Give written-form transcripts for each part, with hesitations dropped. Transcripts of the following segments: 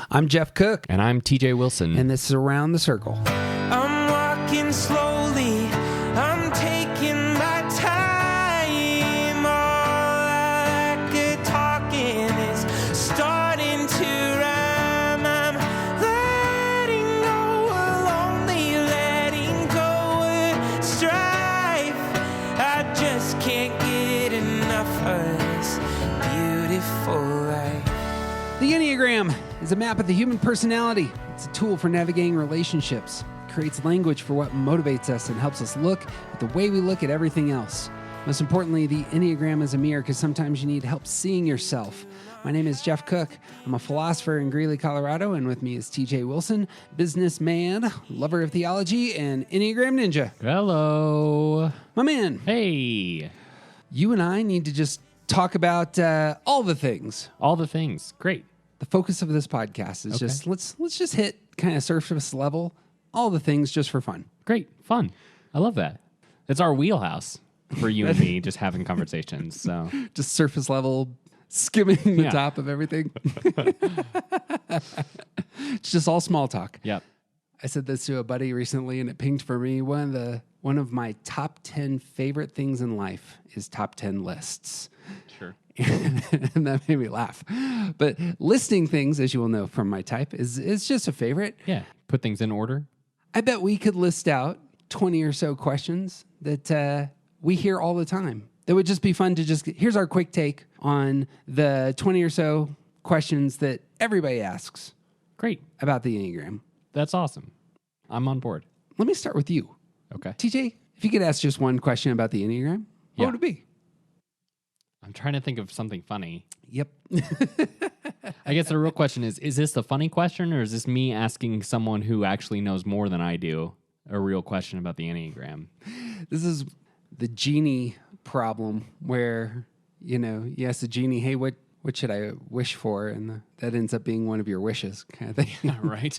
I'm Jeff Cook. And I'm TJ Wilson. And this is Around the Circle. I'm walking slowly. I'm taking my time. All I like talking is starting to rhyme. I'm letting go of lonely, letting go of strife. I just can't get enough of this beautiful life. The Enneagram is a map of the human personality. It's a tool for navigating relationships. It creates language for what motivates us and helps us look at the way we look at everything else. Most importantly, the Enneagram is a mirror because sometimes you need help seeing yourself. My name is Jeff Cook. I'm a philosopher in Greeley, Colorado, and with me is TJ Wilson, businessman, lover of theology, and Enneagram ninja. Hello. My man. Hey. You and I need to just talk about all the things. All the things. Great. The focus of this podcast is just let's just hit kind of surface level, all the things just for fun. Great. Fun. I love that. It's our wheelhouse for you and me just having conversations. So Just surface level, skimming the top of everything. It's just all small talk. Yep. I said this to a buddy recently, and it pinged for me. One of my top 10 favorite things in life is top 10 lists. Sure. And that made me laugh. But listing things, as you will know from my type, is just a favorite. Yeah. Put things in order. I bet we could list out 20 or so questions that we hear all the time. That would just be fun to here's our quick take on the 20 or so questions that everybody asks Great. about the Enneagram. That's awesome. I'm on board. Let me start with you. Okay. TJ, if you could ask just one question about the Enneagram, what would it be? I'm trying to think of something funny. Yep. I guess the real question is this the funny question, or is this me asking someone who actually knows more than I do a real question about the Enneagram? This is the genie problem where, you ask the genie, hey, what should I wish for? And that ends up being one of your wishes kind of thing. Yeah, right?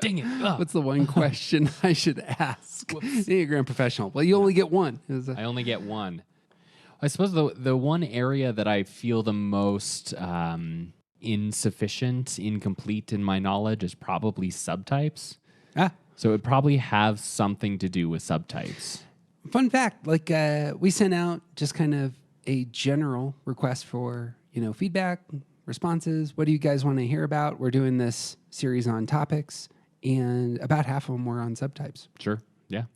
Dang it. Ugh. What's the one question I should ask? Enneagram professional. Well, you only get one. I only get one. I suppose the one area that I feel the most insufficient, incomplete in my knowledge is probably subtypes. So it would probably have something to do with subtypes. Fun fact, we sent out just kind of a general request for, feedback, responses. What do you guys want to hear about? We're doing this series on topics, and about half of them were on subtypes. Sure. Yeah.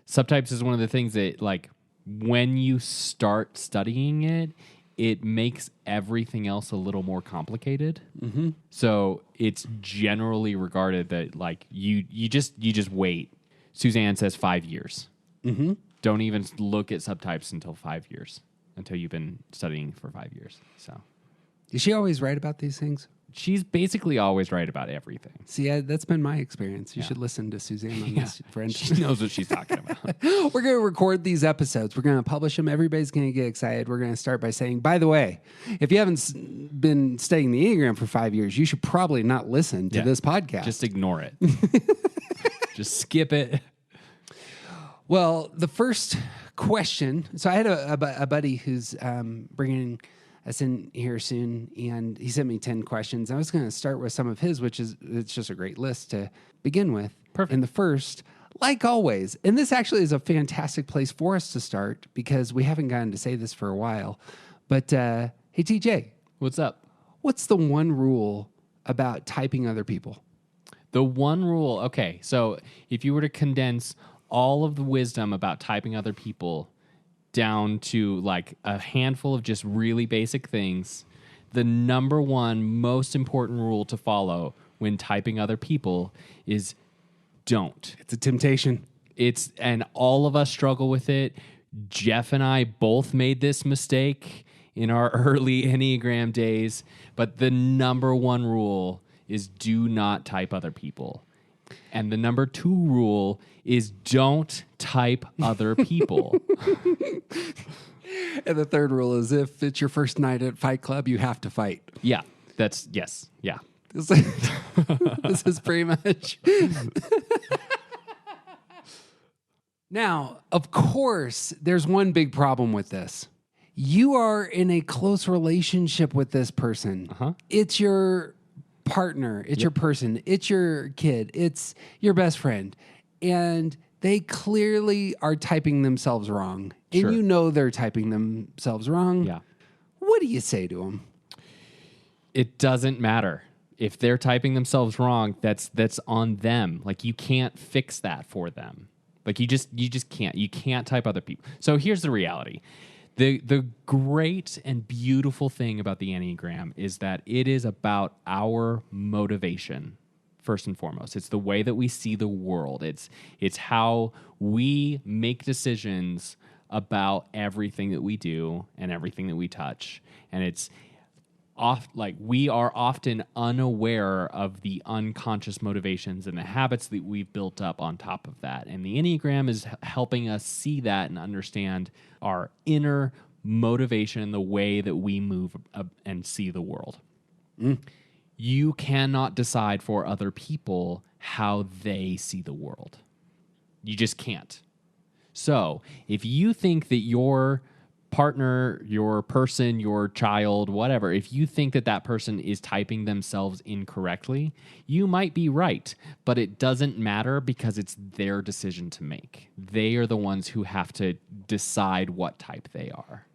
Subtypes is one of the things that, when you start studying it, it makes everything else a little more complicated. Mm-hmm. So it's generally regarded that you just wait. Suzanne says 5 years. Mm-hmm. Don't even look at subtypes until 5 years, until you've been studying for 5 years. So is she always right about these things? she's basically always right about everything. See, that's been my experience. You should listen to Suzanne on this, friend. She knows what she's talking about. We're going to record these episodes. We're going to publish them. Everybody's going to get excited. We're going to start by saying, by the way, if you haven't been studying the Enneagram for 5 years, you should probably not listen to this podcast. Just ignore it. Just skip it. Well, the first question. So I had a buddy who's bringing us in here soon, and he sent me 10 questions. I was going to start with some of his, it's just a great list to begin with. Perfect. And the first, like always, and this actually is a fantastic place for us to start because we haven't gotten to say this for a while. But hey, TJ, What's up? what's the one rule about typing other people? The one rule, okay, so if you were to condense all of the wisdom about typing other people down to like a handful of just really basic things, the number one most important rule to follow when typing other people is don't. It's a temptation. And all of us struggle with it. Jeff and I both made this mistake in our early Enneagram days, but the number one rule is do not type other people. And the number two rule is don't type other people. And the third rule is if it's your first night at Fight Club, you have to fight. Yeah, yes, yeah. This is pretty much. Now, of course, there's one big problem with this. You are in a close relationship with this person. Uh-huh. It's your partner, it's your person, it's your kid, it's your best friend, and they clearly are typing themselves wrong, and Sure. you know they're typing themselves wrong. Yeah. What do you say to them? It doesn't matter. If they're typing themselves wrong, that's on them. Like, you can't fix that for them. Like, you just can't. You can't type other people. So here's the reality. The great and beautiful thing about the Enneagram is that it is about our motivation, first and foremost. It's the way that we see the world. It's how we make decisions about everything that we do and everything that we touch. And it's we are often unaware of the unconscious motivations and the habits that we've built up on top of that. And the Enneagram is helping us see that and understand our inner motivation and the way that we move and see the world. You cannot decide for other people how they see the world. You just can't. So if you think that your partner, your person, your child, whatever, if you think that that person is typing themselves incorrectly, you might be right, but it doesn't matter because it's their decision to make. They are the ones who have to decide what type they are.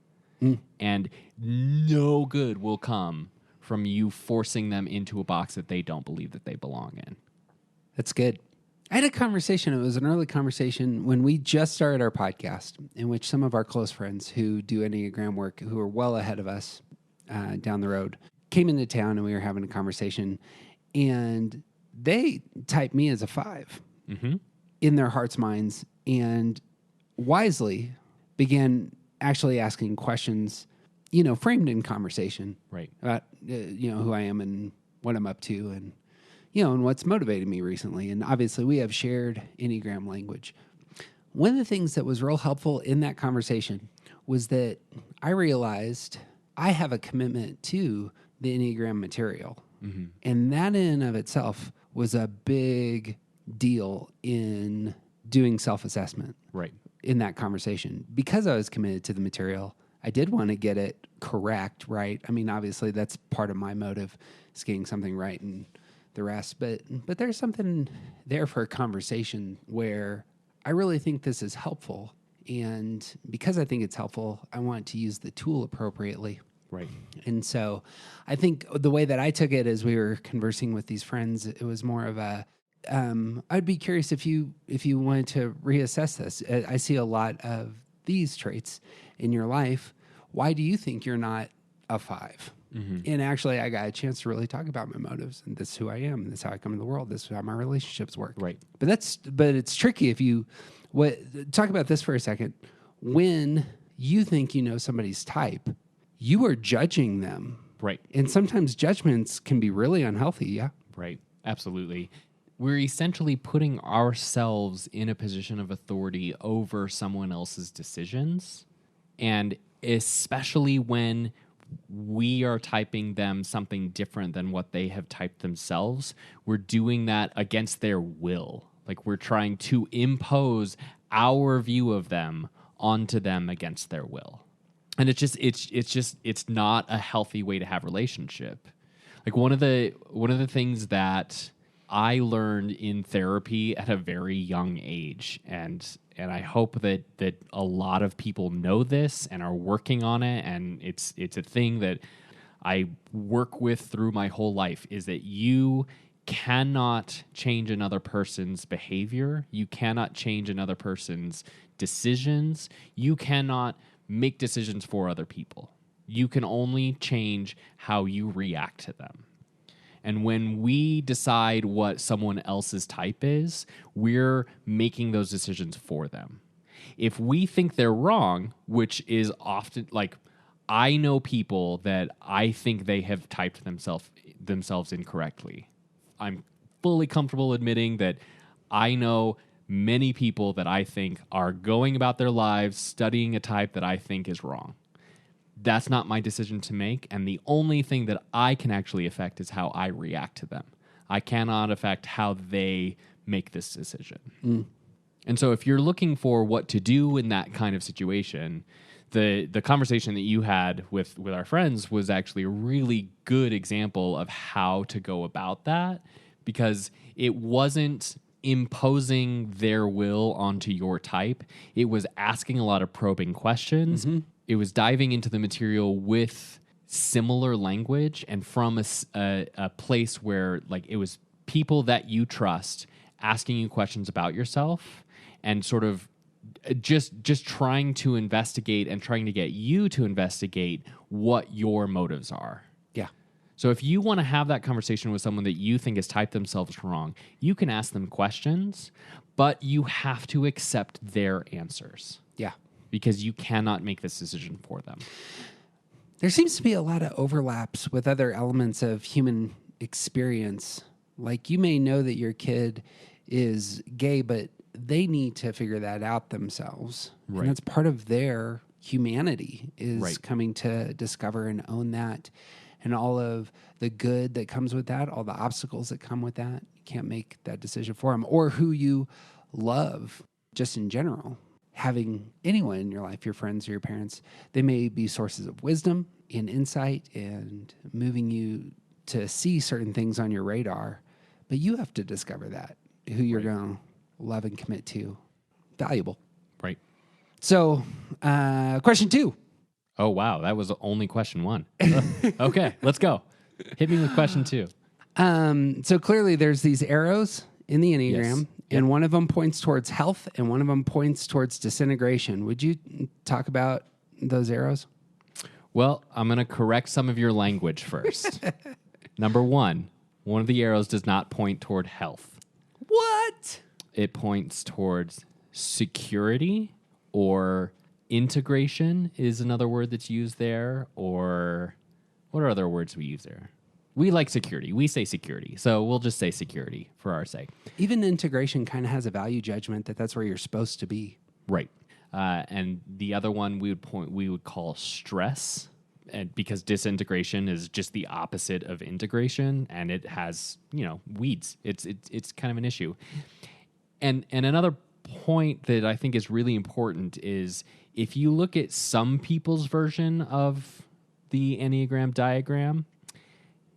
And no good will come from you forcing them into a box that they don't believe that they belong in. That's good. I had a conversation. It was an early conversation when we just started our podcast, in which some of our close friends who do Enneagram work, who are well ahead of us down the road, came into town, and we were having a conversation. And they typed me as a 5 in their hearts, minds, and wisely began actually asking questions, framed in conversation, Right? about who I am and what I'm up to, and and what's motivated me recently. And obviously we have shared Enneagram language. One of the things that was real helpful in that conversation was that I realized I have a commitment to the Enneagram material. And that in and of itself was a big deal in doing self-assessment. Right. In that conversation. Because I was committed to the material, I did want to get it correct, right? I mean, obviously that's part of my motive, is getting something right and the rest, but there's something there for a conversation where I really think this is helpful, and because I think it's helpful, I want to use the tool appropriately. Right. And so I think the way that I took it as we were conversing with these friends, it was more of a I'd be curious if you wanted to reassess this. I see a lot of these traits in your life. Why do you think you're not a 5? And actually, I got a chance to really talk about my motives, and this is who I am, and this is how I come to the world, this is how my relationships work. Right. But it's tricky if you talk about this for a second. When you think you know somebody's type, you are judging them. Right. And sometimes judgments can be really unhealthy. Yeah. Right. Absolutely. We're essentially putting ourselves in a position of authority over someone else's decisions. And especially when we are typing them something different than what they have typed themselves, we're doing that against their will. Like, we're trying to impose our view of them onto them against their will. And it's not a healthy way to have relationship. Like, one of the things that I learned in therapy at a very young age, and I hope that a lot of people know this and are working on it, and it's a thing that I work with through my whole life, is that you cannot change another person's behavior. You cannot change another person's decisions. You cannot make decisions for other people. You can only change how you react to them. And when we decide what someone else's type is, we're making those decisions for them. If we think they're wrong, which is often, like, I know people that I think they have typed themselves incorrectly. I'm fully comfortable admitting that I know many people that I think are going about their lives studying a type that I think is wrong. That's not my decision to make, and the only thing that I can actually affect is how I react to them. I cannot affect how they make this decision. And so if you're looking for what to do in that kind of situation, the conversation that you had with our friends was actually a really good example of how to go about that, because it wasn't imposing their will onto your type. It was asking a lot of probing questions. It was diving into the material with similar language and from a place where, like, it was people that you trust asking you questions about yourself, and sort of just trying to investigate and trying to get you to investigate what your motives are. Yeah. So if you want to have that conversation with someone that you think has typed themselves wrong, you can ask them questions, but you have to accept their answers. Yeah. Because you cannot make this decision for them. There seems to be a lot of overlaps with other elements of human experience. Like, you may know that your kid is gay, but they need to figure that out themselves. Right. And that's part of their humanity, is Right. coming to discover and own that, and all of the good that comes with that, all the obstacles that come with that. You can't make that decision for them. Or who you love, just in general. Having anyone in your life, your friends or your parents, they may be sources of wisdom and insight and moving you to see certain things on your radar. But you have to discover that, who you're going to love and commit to. Valuable. Right. So, question 2. Oh, wow. That was only question 1. Okay, let's go. Hit me with question 2. So clearly there's these arrows in the Enneagram, Yes. and one of them points towards health and one of them points towards disintegration. Would you talk about those arrows? Well, I'm going to correct some of your language first. Number 1 of the arrows does not point toward health. What? It points towards security, or integration is another word that's used there. Or what are other words we use there? We like security. We say security. So we'll just say security for our sake. Even integration kind of has a value judgment that that's where you're supposed to be. Right. And the other one we would call stress, and because disintegration is just the opposite of integration, and it has, weeds. It's kind of an issue. And another point that I think is really important is, if you look at some people's version of the Enneagram diagram,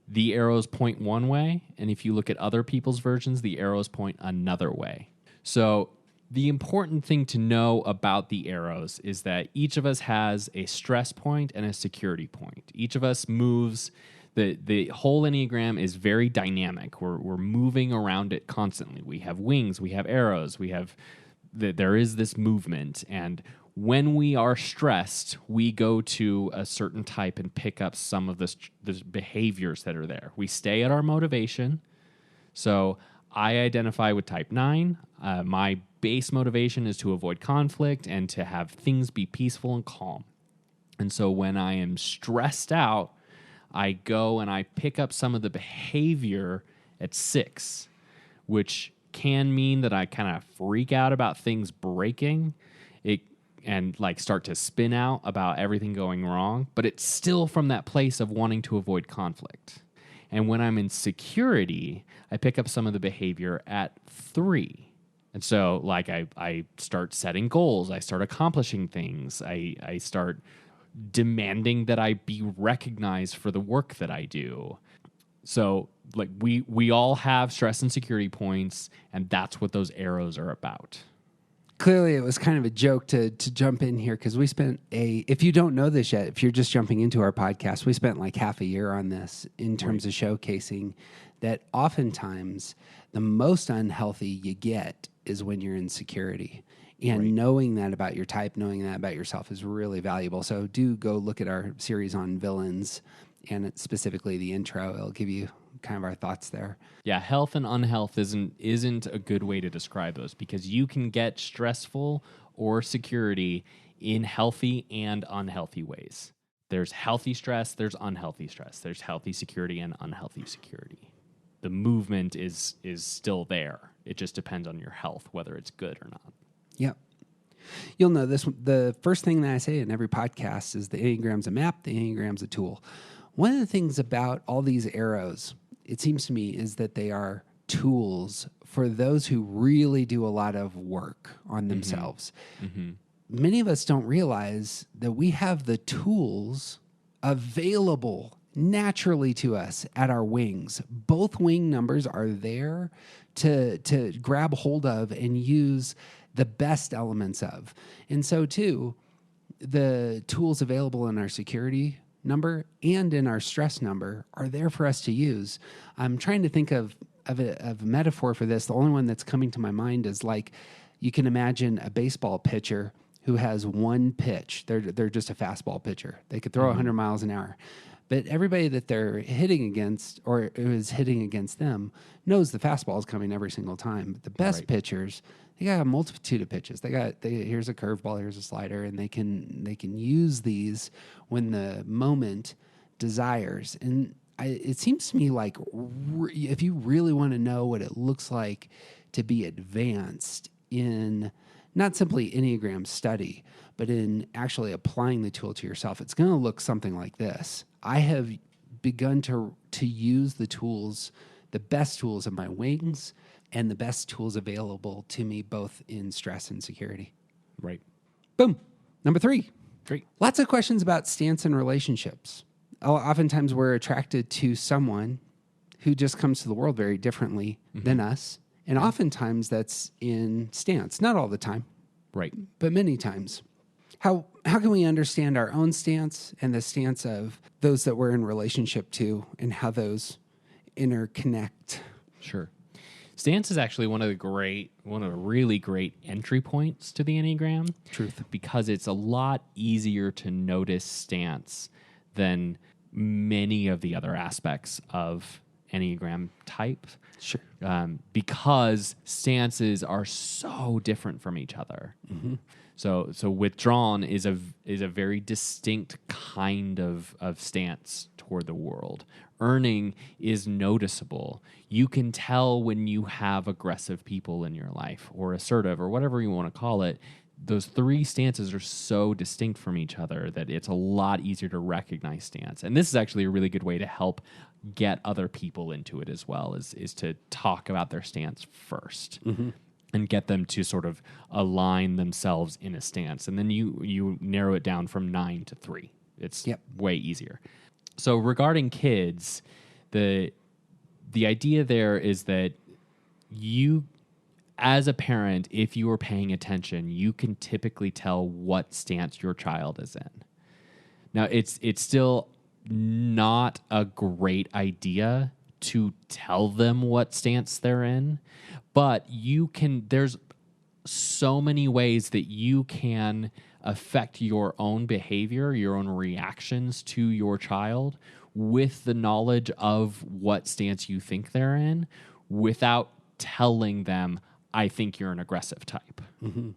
the arrows point one way, and if you look at other people's versions, the arrows point another way. So the important thing to know about the arrows is that each of us has a stress point and a security point. Each of us moves. The whole Enneagram is very dynamic. We're moving around it constantly. We have wings, we have arrows, there is this movement. And when we are stressed, we go to a certain type and pick up some of the behaviors that are there. We stay at our motivation. So I identify with type 9. My base motivation is to avoid conflict and to have things be peaceful and calm. And so when I am stressed out, I go and I pick up some of the behavior at 6, which can mean that I kind of freak out about things breaking and like start to spin out about everything going wrong. But it's still from that place of wanting to avoid conflict. And when I'm in security, I pick up some of the behavior at 3. And so like I start setting goals. I start accomplishing things. I start demanding that I be recognized for the work that I do. So like we all have stress and security points, and that's what those arrows are about. Clearly, it was kind of a joke to jump in here, because we spent if you don't know this yet, if you're just jumping into our podcast, we spent like half a year on this in terms of showcasing that oftentimes the most unhealthy you get is when you're in security. And knowing that about your type, knowing that about yourself is really valuable. So do go look at our series on villains, and specifically the intro. It'll give you kind of our thoughts there. Yeah, health and unhealth isn't a good way to describe those, because you can get stressful or security in healthy and unhealthy ways. There's healthy stress, there's unhealthy stress. There's healthy security and unhealthy security. The movement is still there. It just depends on your health, whether it's good or not. Yep. You'll know this. The first thing that I say in every podcast is the Enneagram's a map, the Enneagram's a tool. One of the things about all these arrows, it seems to me, is that they are tools for those who really do a lot of work on themselves. Mm-hmm. many of us don't realize that we have the tools available naturally to us at our wings. Both wing numbers are there to grab hold of and use the best elements of. And so too, the tools available in our security number and in our stress number are there for us to use. I'm trying to think of a metaphor for this. The only one that's coming to my mind is like, you can imagine a baseball pitcher who has one pitch. They're just a fastball pitcher. They could throw 100 miles an hour. But everybody that they're hitting against or is hitting against them knows the fastball is coming every single time. But the best pitchers, they got a multitude of pitches. Here's a curveball, here's a slider, and they can use these when the moment desires. And it seems to me like if you really want to know what it looks like to be advanced in not simply Enneagram study, but in actually applying the tool to yourself, it's going to look something like this. I have begun to use the tools, the best tools of my wings and the best tools available to me both in stress and security. Right. Boom. Number 3. Great. Lots of questions about stance and relationships. Oftentimes we're attracted to someone who just comes to the world very differently than us. And oftentimes that's in stance. Not all the time. Right. But many times. How can we understand our own stance and the stance of those that we're in relationship to and how those interconnect? Sure. Stance is actually one of the really great entry points to the Enneagram. Truth. Because it's a lot easier to notice stance than many of the other aspects of Enneagram type. Sure. Because stances are so different from each other. Mm-hmm. So withdrawn is a very distinct kind of stance toward the world. Earning is noticeable. You can tell when you have aggressive people in your life or assertive or whatever you want to call it. Those 3 stances are so distinct from each other that it's a lot easier to recognize stance. And this is actually a really good way to help get other people into it as well, is to talk about their stance first. Mm-hmm. And get them to sort of align themselves in a stance. And then you narrow it down from 9 to 3. It's way easier. So regarding kids, the idea there is that you, as a parent, if you are paying attention, you can typically tell what stance your child is in. Now, it's still not a great idea to tell them what stance they're in, but there's so many ways that you can affect your own behavior, your own reactions to your child with the knowledge of what stance you think they're in without telling them, I think you're an aggressive type. Mm-hmm.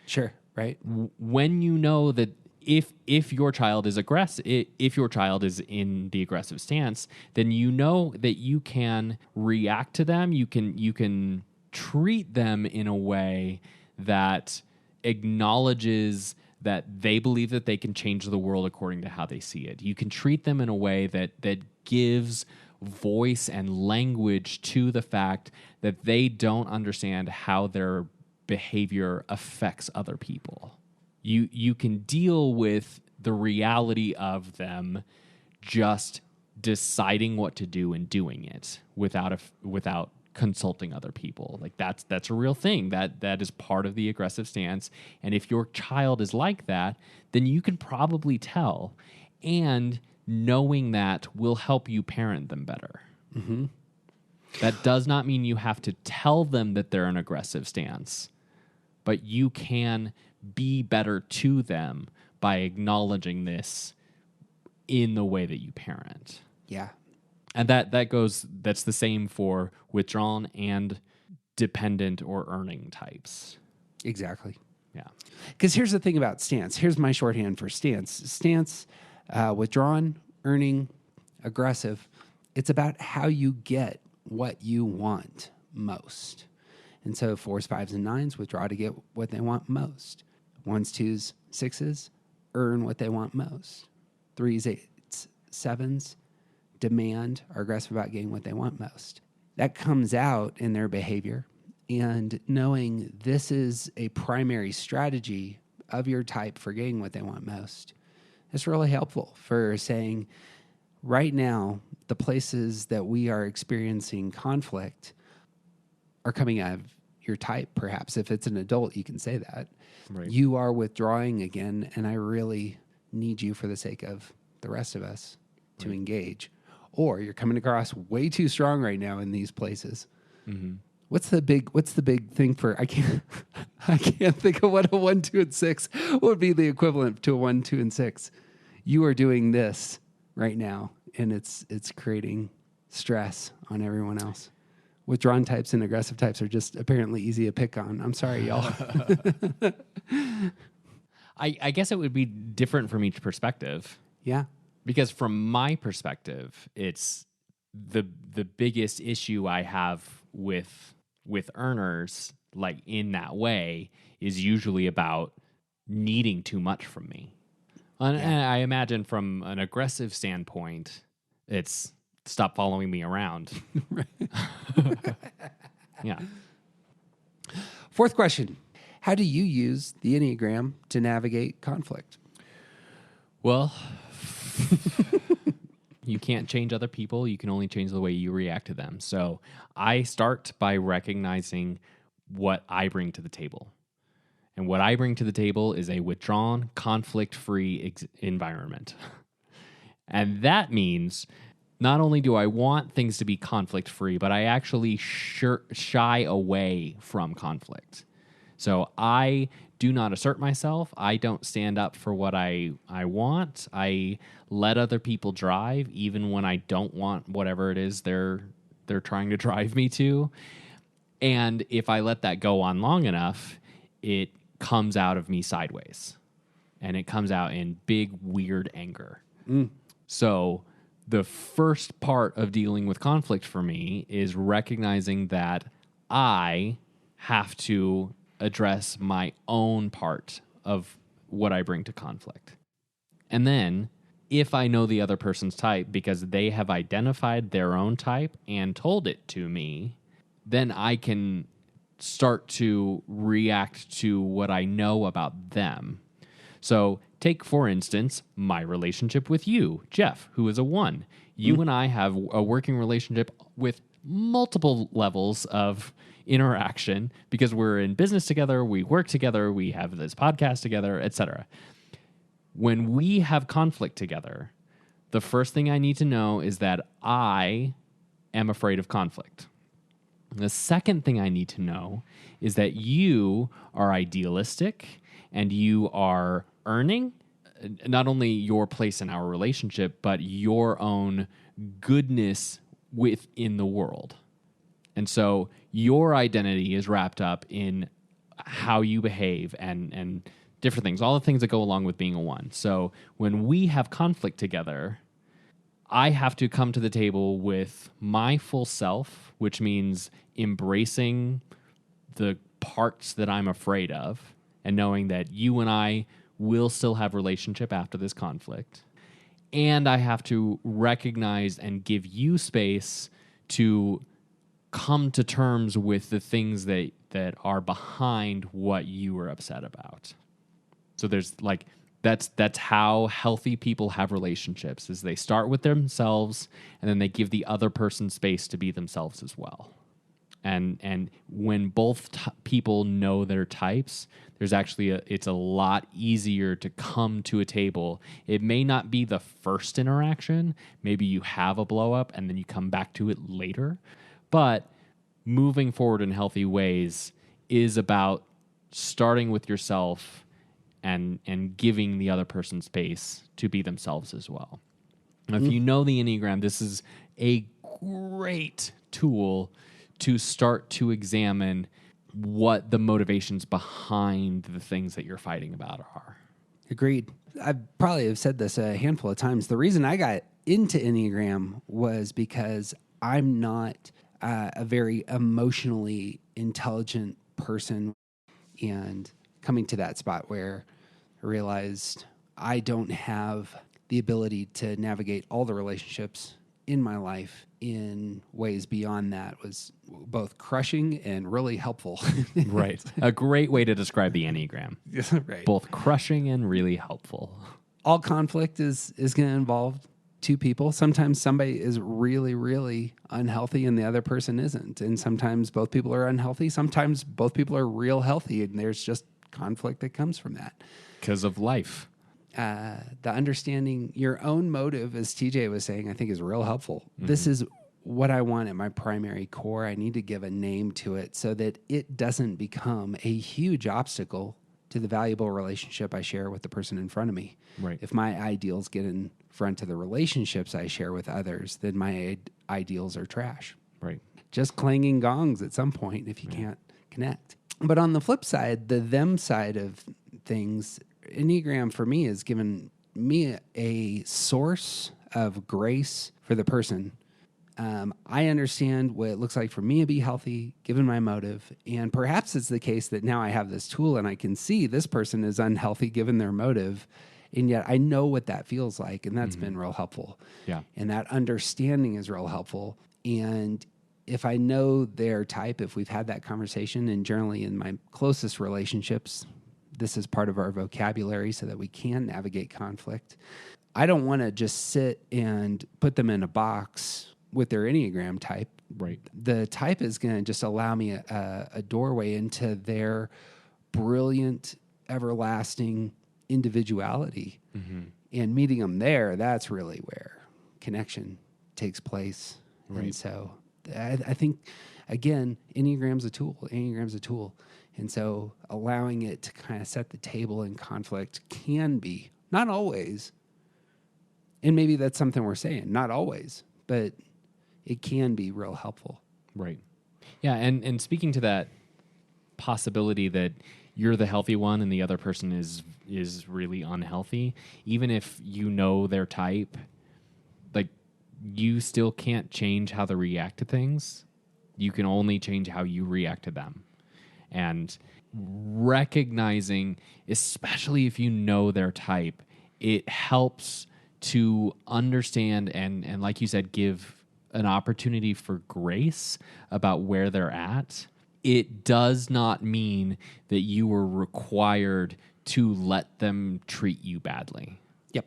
Sure, right. When you know that if your child is aggressive, if your child is in the aggressive stance, then you know that you can react to them. You can treat them in a way that acknowledges that they believe that they can change the world according to how they see it. You can treat them in a way that gives voice and language to the fact that they don't understand how their behavior affects other people. You can deal with the reality of them just deciding what to do and doing it without consulting other people. Like that's a real thing. That is part of the aggressive stance. And if your child is like that, then you can probably tell. And knowing that will help you parent them better. Mm-hmm. That does not mean you have to tell them that they're an aggressive stance, but you can be better to them by acknowledging this in the way that you parent. Yeah. And that's the same for withdrawn and dependent or earning types. Exactly. Yeah. Because here's the thing about stance. Here's my shorthand for stance. Stance, withdrawn, earning, aggressive. It's about how you get what you want most. And so 4s, 5s, and 9s withdraw to get what they want most. 1s, 2s, 6s earn what they want most. 3s, 8s, 7s demand, are aggressive about getting what they want most. That comes out in their behavior. And knowing this is a primary strategy of your type for getting what they want most. It's really helpful for saying, right now, the places that we are experiencing conflict are coming out of your type, perhaps. If it's an adult, you can say that. Right. You are withdrawing again, and I really need you for the sake of the rest of us to engage. Or you're coming across way too strong right now in these places. Mm-hmm. What's the big thing for, I can't think of what a 1, 2, and 6 would be the equivalent to a 1, 2, and 6. You are doing this right now, and it's creating stress on everyone else. Withdrawn types and aggressive types are just apparently easy to pick on. I'm sorry, y'all. I guess it would be different from each perspective. Yeah. Because from my perspective, it's the biggest issue I have with earners, like in that way, is usually about needing too much from me. And I imagine from an aggressive standpoint, it's stop following me around. Yeah. Fourth question. How do you use the Enneagram to navigate conflict? Well, you can't change other people. You can only change the way you react to them. So I start by recognizing what I bring to the table. And what I bring to the table is a withdrawn, conflict-free environment. And that means not only do I want things to be conflict-free, but I actually shy away from conflict. So I do not assert myself. I don't stand up for what I want. I let other people drive, even when I don't want whatever it is they're trying to drive me to. And if I let that go on long enough, it comes out of me sideways. And it comes out in big, weird anger. So the first part of dealing with conflict for me is recognizing that I have to address my own part of what I bring to conflict. And then, if I know the other person's type because they have identified their own type and told it to me, then I can start to react to what I know about them. So take, for instance, my relationship with you, Jeff, who is a 1. You and I have a working relationship with multiple levels of interaction because we're in business together, we work together, we have this podcast together, etc. When we have conflict together, the first thing I need to know is that I am afraid of conflict. The second thing I need to know is that you are idealistic and you are earning not only your place in our relationship, but your own goodness within the world. And so your identity is wrapped up in how you behave and different things, all the things that go along with being a 1. So when we have conflict together, I have to come to the table with my full self, which means embracing the parts that I'm afraid of and knowing that you and I will still have relationship after this conflict. And I have to recognize and give you space to come to terms with the things that are behind what you were upset about. So there's like, that's how healthy people have relationships, is they start with themselves and then they give the other person space to be themselves as well. And when both people know their types, there's actually it's a lot easier to come to a table. It may not be the first interaction. Maybe you have a blow up and then you come back to it later. But moving forward in healthy ways is about starting with yourself and giving the other person space to be themselves as well. Now, if you know the Enneagram, this is a great tool to start to examine what the motivations behind the things that you're fighting about are. Agreed. I probably have said this a handful of times. The reason I got into Enneagram was because I'm not a very emotionally intelligent person, and coming to that spot where I realized I don't have the ability to navigate all the relationships in my life in ways beyond that was both crushing and really helpful. Right. A great way to describe the Enneagram. Right. Both crushing and really helpful. All conflict is going to involve two people. Sometimes somebody is really, really unhealthy and the other person isn't. And sometimes both people are unhealthy. Sometimes both people are real healthy, and there's just conflict that comes from that. Because of life. The understanding your own motive, as TJ was saying, I think is real helpful. Mm-hmm. This is what I want at my primary core. I need to give a name to it so that it doesn't become a huge obstacle to the valuable relationship I share with the person in front of me. Right. If my ideals get in front of the relationships I share with others, then my ideals are trash. Right. Just clanging gongs at some point if you can't connect. But on the flip side, the them side of things, Enneagram for me has given me a source of grace for the person. I understand what it looks like for me to be healthy, given my motive. And perhaps it's the case that now I have this tool and I can see this person is unhealthy given their motive. And yet I know what that feels like. And that's been real helpful. Yeah. And that understanding is real helpful. And if I know their type, if we've had that conversation, and generally in my closest relationships, this is part of our vocabulary so that we can navigate conflict. I don't want to just sit and put them in a box with their Enneagram type. Right. The type is going to just allow me a doorway into their brilliant, everlasting individuality. Mm-hmm. And meeting them there, that's really where connection takes place. Right. And so I think, again, Enneagram's a tool. Enneagram's a tool. And so allowing it to kind of set the table in conflict can be, not always, and maybe that's something we're saying, not always, but it can be real helpful. Right. Yeah, and speaking to that possibility that you're the healthy one and the other person is really unhealthy, even if you know their type, like, you still can't change how they react to things. You can only change how you react to them. And recognizing, especially if you know their type, it helps to understand and like you said, give an opportunity for grace about where they're at. It does not mean that you were required to let them treat you badly. Yep.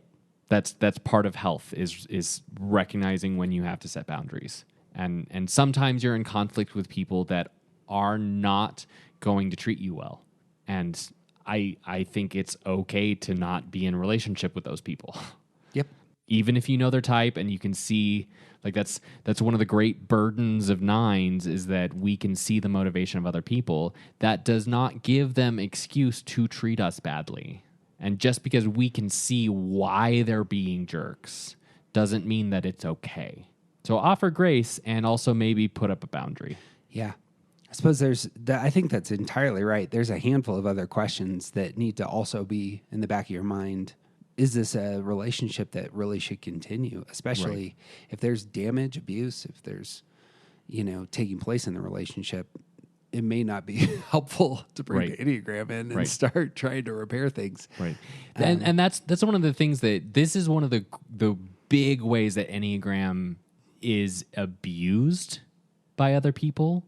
That's part of health is recognizing when you have to set boundaries. And sometimes you're in conflict with people that are not going to treat you well. And I think it's okay to not be in a relationship with those people. Yep. Even if you know their type and you can see, like, that's one of the great burdens of nines is that we can see the motivation of other people. That does not give them excuse to treat us badly. And just because we can see why they're being jerks doesn't mean that it's okay. So offer grace and also maybe put up a boundary. Yeah. I suppose I think that's entirely right. There's a handful of other questions that need to also be in the back of your mind. Is this a relationship that really should continue? Especially if there's damage, abuse, if there's, taking place in the relationship, it may not be helpful to bring the Enneagram in and start trying to repair things. Right. And that's one of the things this is one of the big ways that Enneagram is abused by other people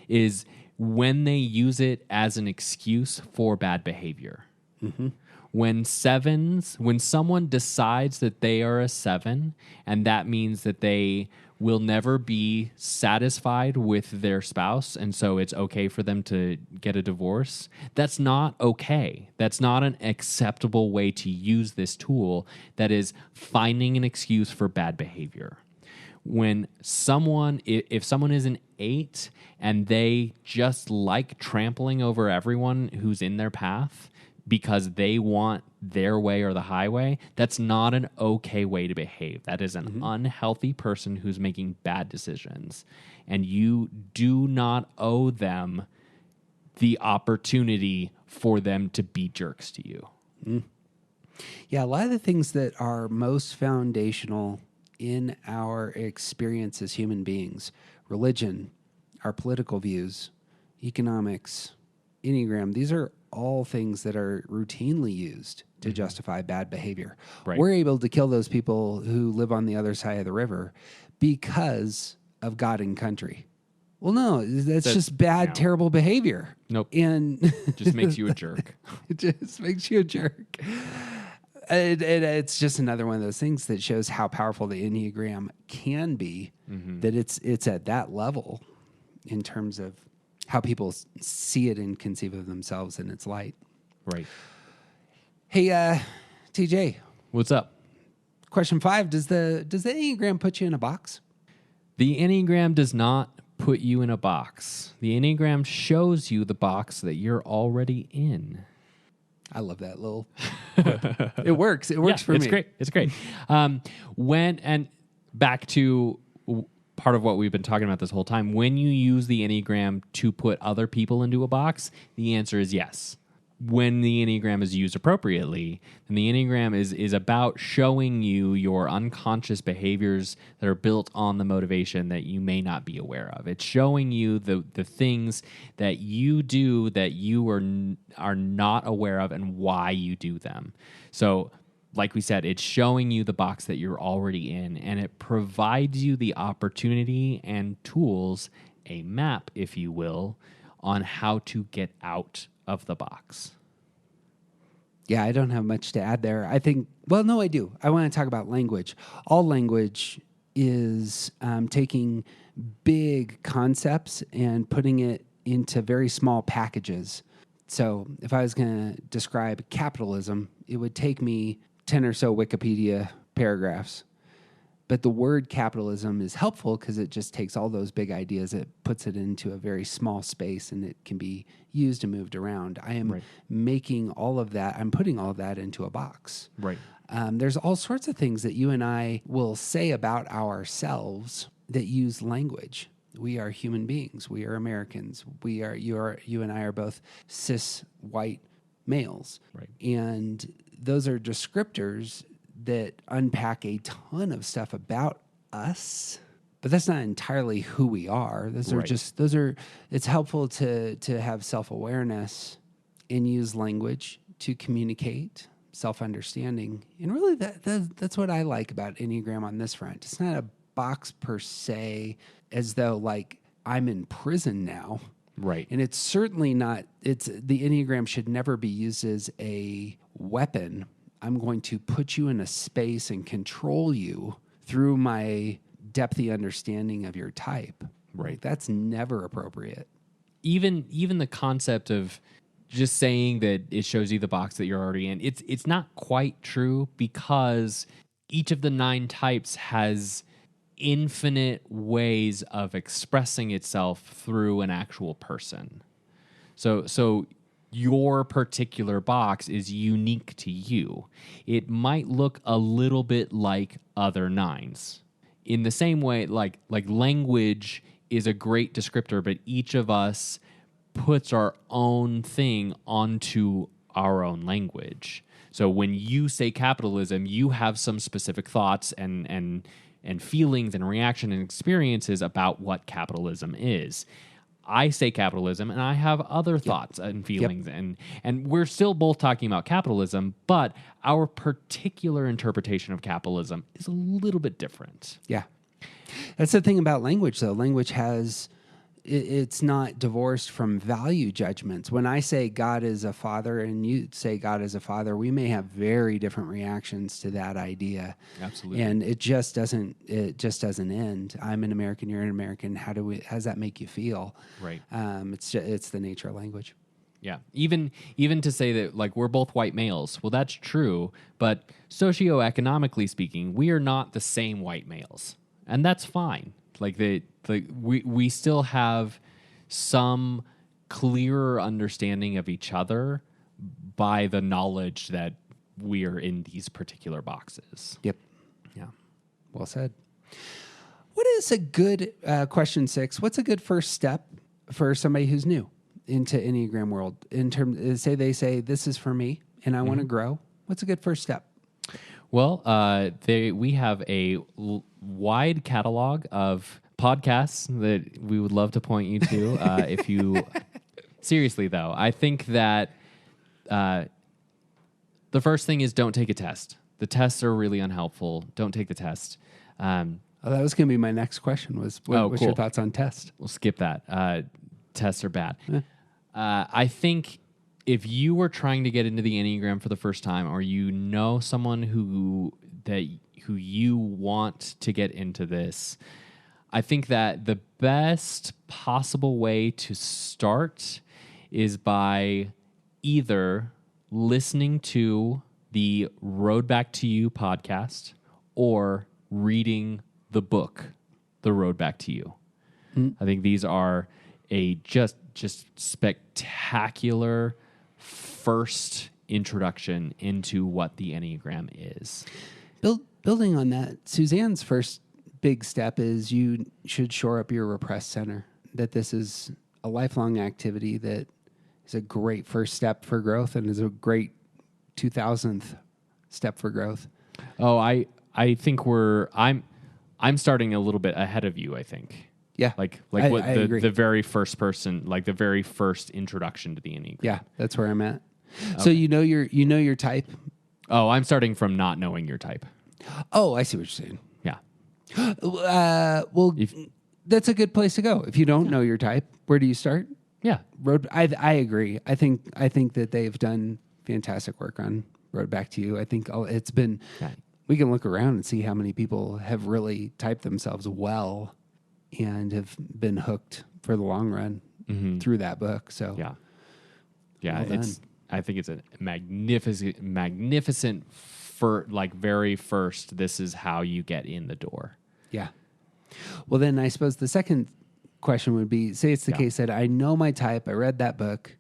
is when they use it as an excuse for bad behavior. Mm-hmm. When someone decides that they are a 7, and that means that they will never be satisfied with their spouse, and so it's okay for them to get a divorce, that's not okay. That's not an acceptable way to use this tool that is finding an excuse for bad behavior. When if someone is an 8 and they just like trampling over everyone who's in their path because they want their way or the highway, that's not an okay way to behave. That is an unhealthy person who's making bad decisions. And you do not owe them the opportunity for them to be jerks to you. Mm. Yeah, a lot of the things that are most foundational in our experience as human beings, religion, our political views, economics, Enneagram, these are all things that are routinely used to justify bad behavior. Right. We're able to kill those people who live on the other side of the river, because of God and country. Well, no, that's just no. terrible behavior. Nope. And Just makes you a jerk. it just makes you a jerk. It's just another one of those things that shows how powerful the Enneagram can be, that it's at that level in terms of how people see it and conceive of themselves in its light. Right. Hey, TJ, What's up? question 5, does the Enneagram put you in a box? The Enneagram does not put you in a box. The Enneagram shows you the box that you're already in. I love that little quip. It works. It works for me. It's great. It's great. And back to part of what we've been talking about this whole time, when you use the Enneagram to put other people into a box, the answer is yes. When the Enneagram is used appropriately, then the Enneagram is about showing you your unconscious behaviors that are built on the motivation that you may not be aware of. It's showing you the things that you do that you are not aware of and why you do them. So, like we said, it's showing you the box that you're already in, and it provides you the opportunity and tools, a map, if you will, on how to get out of the box. Yeah, I don't have much to add there. I think, well, no, I do. I want to talk about language. All language is taking big concepts and putting it into very small packages. So if I was going to describe capitalism, it would take me 10 or so Wikipedia paragraphs. But the word capitalism is helpful because it just takes all those big ideas, it puts it into a very small space, and it can be used and moved around. I am making all of that, I'm putting all of that into a box. Right. There's all sorts of things that you and I will say about ourselves that use language. We are human beings. We are Americans. You and I are both cis white males. Right. And those are descriptors that unpack a ton of stuff about us, but that's not entirely who we are. It's helpful to have self-awareness and use language to communicate self-understanding. And really that's what I like about Enneagram on this front. It's not a box per se, as though like I'm in prison now. Right. And it's certainly not, the Enneagram should never be used as a weapon. I'm going to put you in a space and control you through my depthy understanding of your type. Right. That's never appropriate. Even the concept of just saying that it shows you the box that you're already in, it's not quite true, because each of the 9 types has infinite ways of expressing itself through an actual person. So your particular box is unique to you. It might look a little bit like other 9s. In the same way, like language is a great descriptor, but each of us puts our own thing onto our own language. So when you say capitalism, you have some specific thoughts and feelings and reaction and experiences about what capitalism is. I say capitalism, and I have other thoughts and feelings, and we're still both talking about capitalism, but our particular interpretation of capitalism is a little bit different. Yeah. That's the thing about language, though. Language it's not divorced from value judgments. When I say God is a father and you say God is a father, we may have very different reactions to that idea. Absolutely. And it just doesn't end. I'm an American, you're an American. How does that make you feel? Right. It's the nature of language. Yeah. Even to say that like we're both white males. Well, that's true, but socioeconomically speaking, we are not the same white males. And that's fine. We still have some clearer understanding of each other by the knowledge that we are in these particular boxes. Yep. Yeah. Well said. What is a good, question 6, what's a good first step for somebody who's new into Enneagram world? In terms, they say, this is for me and I want to grow. What's a good first step? Well, we have a wide catalog of podcasts that we would love to point you to. If you seriously though, I think that the first thing is don't take a test. The tests are really unhelpful. Don't take the test. Oh, that was going to be my next question was, what's your cool. thoughts on test? We'll skip that. Tests are bad. I think if you were trying to get into the Enneagram for the first time, or you know someone who you want to get into this, I think that the best possible way to start is by either listening to the Road Back to You podcast or reading the book, The Road Back to You. I think these are a just spectacular first introduction into what the Enneagram is. Building on that, Suzanne's first big step is you should shore up your repressed center, that this is a lifelong activity that is a great first step for growth and is a great 2000th step for growth. Oh, I think I'm starting a little bit ahead of you, I think. Yeah. Like I what agree. the very first person, like the very first introduction to the Enneagram. Yeah, that's where I'm at. Okay. So you know your type? Oh, I'm starting from not knowing your type. Oh, I see what you're saying. Yeah. Well, that's a good place to go. If you don't know your type, where do you start? Yeah. I agree. I think that they've done fantastic work on Road Back to You. I think it's been. Yeah. We can look around and see how many people have really typed themselves well and have been hooked for the long run through that book. So yeah. Well I think it's a magnificent very first. This is how you get in the door. Yeah. Well, then I suppose the second question would be: say it's the case that I know my type. I read that book.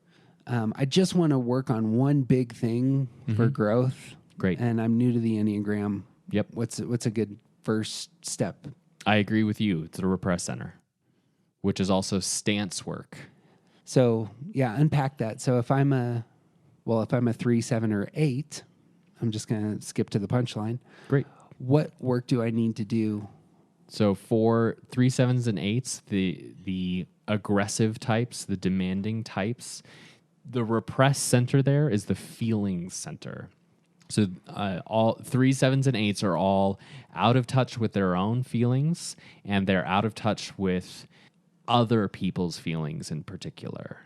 I just want to work on one big thing for growth. Great. And I'm new to the Enneagram. Yep. What's a good first step? I agree with you. It's the repress center, which is also stance work. So yeah, unpack that. So if I'm a 3, 7, or 8, I'm just going to skip to the punchline. Great. What work do I need to do? So for 3, 7s, and 8s, the aggressive types, the demanding types, the repress center there is the feelings center. So all 3, 7s, and 8s are all out of touch with their own feelings, and they're out of touch with other people's feelings in particular.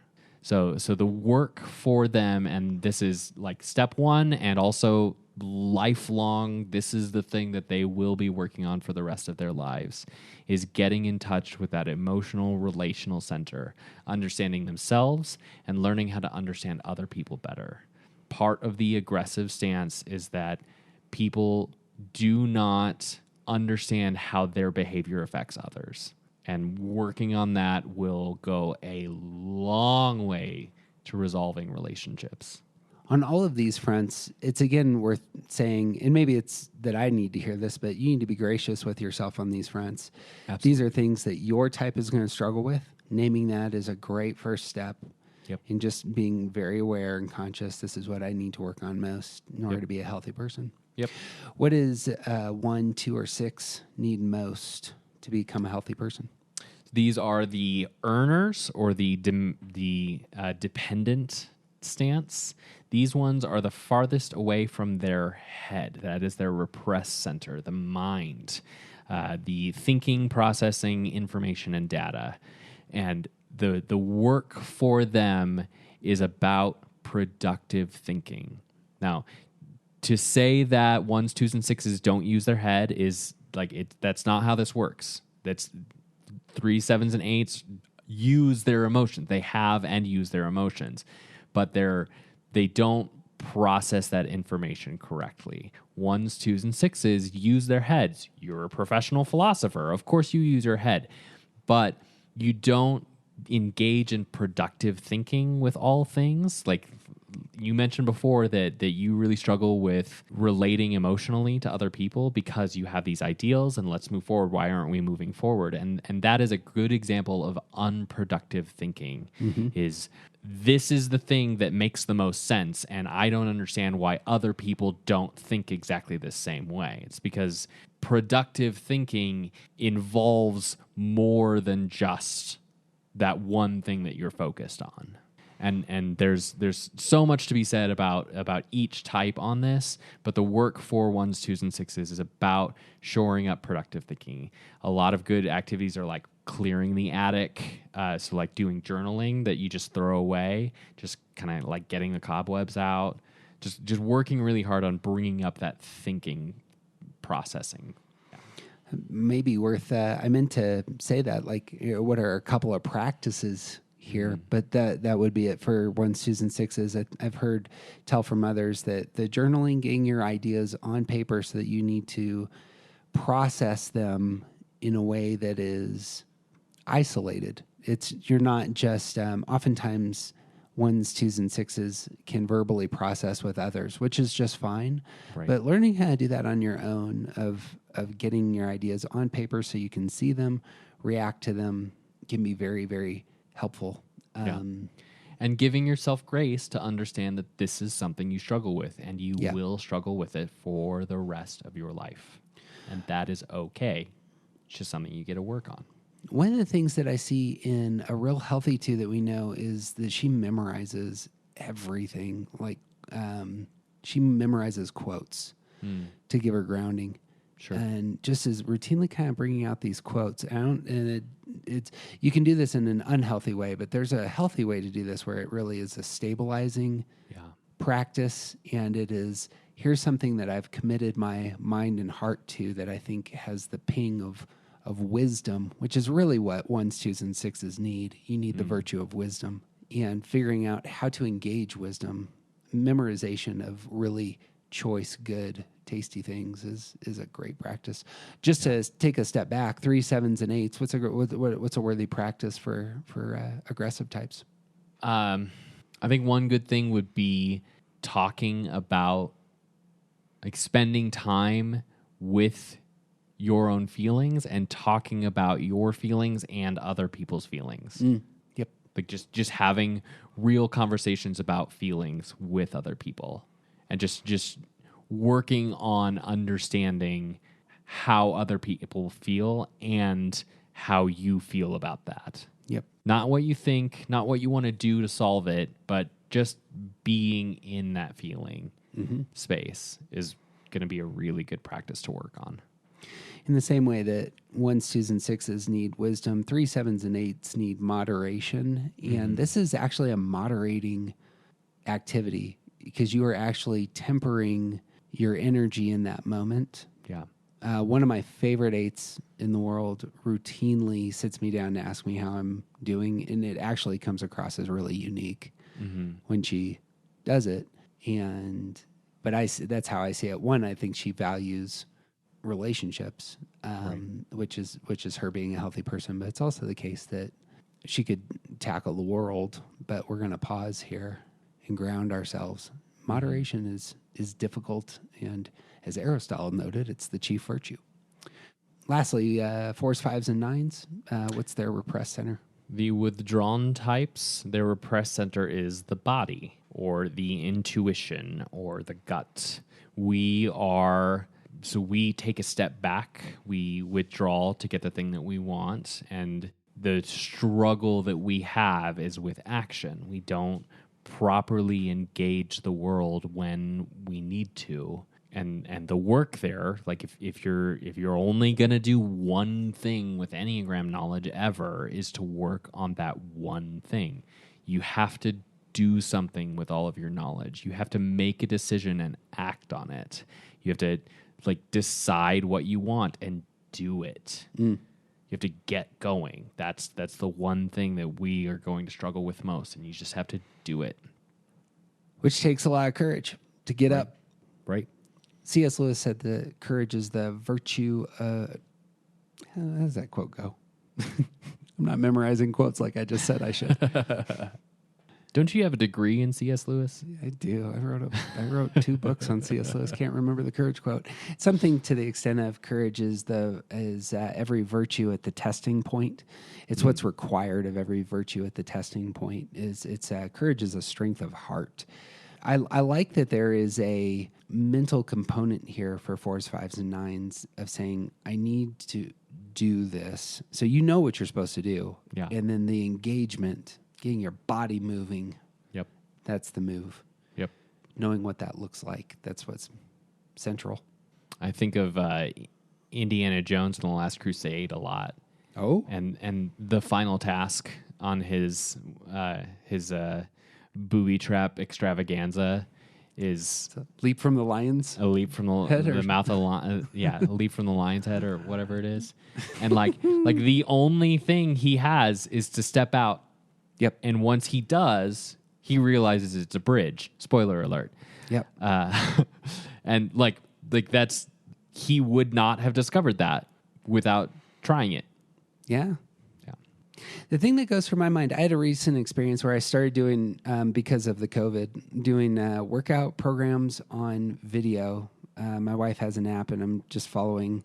So the work for them, and this is like step 1 and also lifelong, this is the thing that they will be working on for the rest of their lives, is getting in touch with that emotional, relational center, understanding themselves and learning how to understand other people better. Part of the aggressive stance is that people do not understand how their behavior affects others. And working on that will go a long way to resolving relationships. On all of these fronts, it's again worth saying, and maybe it's that I need to hear this, but you need to be gracious with yourself on these fronts. Absolutely. These are things that your type is going to struggle with. Naming that is a great first step. Yep. And just being very aware and conscious, this is what I need to work on most in order to be a healthy person. Yep. What does 1, 2, or 6 need most to become a healthy person? These are the earners or the dependent stance. These ones are the farthest away from their head. That is their repressed center, the mind, the thinking, processing, information, and data. And the work for them is about productive thinking. Now, to say that 1s, 2s, and 6s don't use their head is like it. That's not how this works. That's 3, 7s, and 8s use their emotions. They have and use their emotions, but they don't process that information correctly. 1s, 2s, and 6s use their heads. You're a professional philosopher. Of course you use your head, but you don't engage in productive thinking with all things. Like you mentioned before that you really struggle with relating emotionally to other people because you have these ideals and let's move forward. Why aren't we moving forward? And that is a good example of unproductive thinking. Is this is the thing that makes the most sense, and I don't understand why other people don't think exactly the same way. It's because productive thinking involves more than just that one thing that you're focused on. And there's so much to be said about each type on this, but the work for 1s, 2s, and 6s is about shoring up productive thinking. A lot of good activities are like clearing the attic, so like doing journaling that you just throw away, just kind of like getting the cobwebs out, just working really hard on bringing up that thinking processing. Maybe worth, I meant to say that, like, what are a couple of practices here, but that would be it for 1s, 2s, and 6s. I've heard tell from others that the journaling, getting your ideas on paper so that you need to process them in a way that is isolated. You're not just, oftentimes 1s, 2s, and 6s can verbally process with others, which is just fine. Right. But learning how to do that on your own, of getting your ideas on paper so you can see them, react to them, can be very, very helpful. And giving yourself grace to understand that this is something you struggle with, and you will struggle with it for the rest of your life. And that is okay. It's just something you get to work on. One of the things that I see in a real healthy 2 that we know is that she memorizes everything. Like, she memorizes quotes to give her grounding. Sure. And just is routinely kind of bringing out these quotes. It's you can do this in an unhealthy way, but there's a healthy way to do this where it really is a stabilizing practice. And it is, here's something that I've committed my mind and heart to that I think has the ping of wisdom, which is really what 1s, 2s, and 6s need. You need the virtue of wisdom, and figuring out how to engage wisdom. Memorization of really choice, good, tasty things is a great practice. Just to take a step back, 3, 7s, and 8s. What's a worthy practice for aggressive types? I think one good thing would be talking about, like, spending time with your own feelings and talking about your feelings and other people's feelings. Yep. Like just having real conversations about feelings with other people, and just working on understanding how other people feel and how you feel about that. Yep. Not what you think, not what you want to do to solve it, but just being in that feeling space is going to be a really good practice to work on. In the same way that 1s, 2s, and 6s need wisdom, 3, 7s, and 8s need moderation. And this is actually a moderating activity, because you are actually tempering your energy in that moment. Yeah. One of my favorite 8s in the world routinely sits me down to ask me how I'm doing, and it actually comes across as really unique when she does it. But that's how I see it. One, I think she values relationships, which is her being a healthy person, but it's also the case that she could tackle the world, but we're going to pause here and ground ourselves. Moderation is difficult, and as Aristotle noted, it's the chief virtue. Lastly, 4s, 5s, and 9s. What's their repressed center? The withdrawn types, their repressed center is the body, or the intuition, or the gut. So we take a step back, we withdraw to get the thing that we want, and the struggle that we have is with action. We don't properly engage the world when we need to. And the work there, like if you're only gonna do one thing with Enneagram knowledge ever, is to work on that one thing. You have to do something with all of your knowledge. You have to make a decision and act on it. You have to decide what you want and do it. You have to get going. That's the one thing that we are going to struggle with most, and you just have to do it. Which takes a lot of courage to get up. Right. C.S. Lewis said that courage is the virtue. How does that quote go? I'm not memorizing quotes like I just said I should. Don't you have a degree in C.S. Lewis? I do. I wrote 2 books on C.S. Lewis. Can't remember the courage quote. Something to the extent of courage is every virtue at the testing point. It's what's required of every virtue at the testing point. Courage is a strength of heart. I like that there is a mental component here for 4s, 5s, and 9s of saying, I need to do this. So you know what you're supposed to do. Yeah. And then the engagement, getting your body moving That's the move. Yep. Knowing what that looks like, that's what's central. I think of Indiana Jones in The Last Crusade a lot. Oh, And the final task on his booby trap extravaganza is leap from the lions. a leap from the mouth of the lion. A leap from the lion's head or whatever it is. And like the only thing he has is to step out. Yep. And once he does, he realizes it's a bridge. Spoiler alert. Yep. And like that's, he would not have discovered that without trying it. Yeah. Yeah. The thing that goes through my mind, I had a recent experience where I started doing, because of the COVID, doing workout programs on video. My wife has an app, and I'm just following,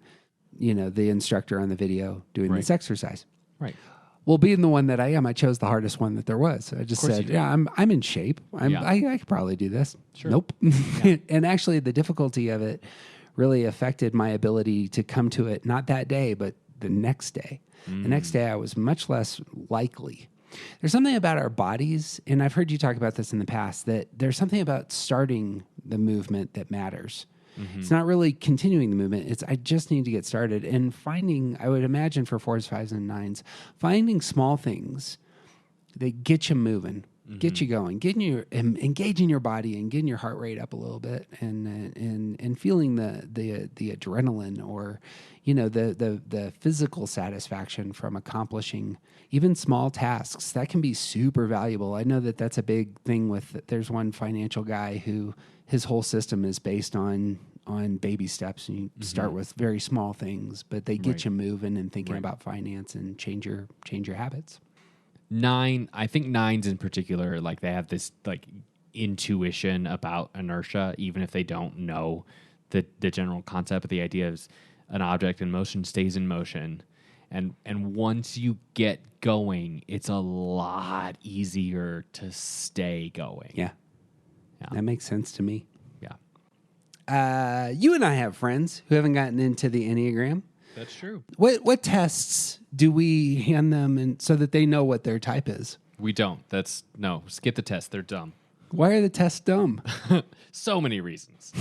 the instructor on the video doing this exercise. Right. Well, being the one that I am, I chose the hardest one that there was. So I just said, I'm in shape. I could probably do this. Sure. Nope. And actually, the difficulty of it really affected my ability to come to it, not that day, but the next day. The next day, I was much less likely. There's something about our bodies, and I've heard you talk about this in the past, that there's something about starting the movement that matters. Mm-hmm. It's not really continuing the movement. It's I just need to get started. And finding, I would imagine for 4s, 5s, and 9s, finding small things that get you moving, get you going, engaging your body and getting your heart rate up a little bit, and feeling the adrenaline or the physical satisfaction from accomplishing even small tasks. That can be super valuable. I know that that's a big thing there's one financial guy who his whole system is based on baby steps, and you start with very small things, but they get you moving and thinking about finance and change your habits. I think 9s in particular, like they have this like intuition about inertia, even if they don't know the general concept. But the idea is an object in motion stays in motion, and once you get going, it's a lot easier to stay going. Yeah. That makes sense to me. Yeah. You and I have friends who haven't gotten into the Enneagram. That's true. What tests do we hand them so that they know what their type is? We don't. Skip the test. They're dumb. Why are the tests dumb? So many reasons.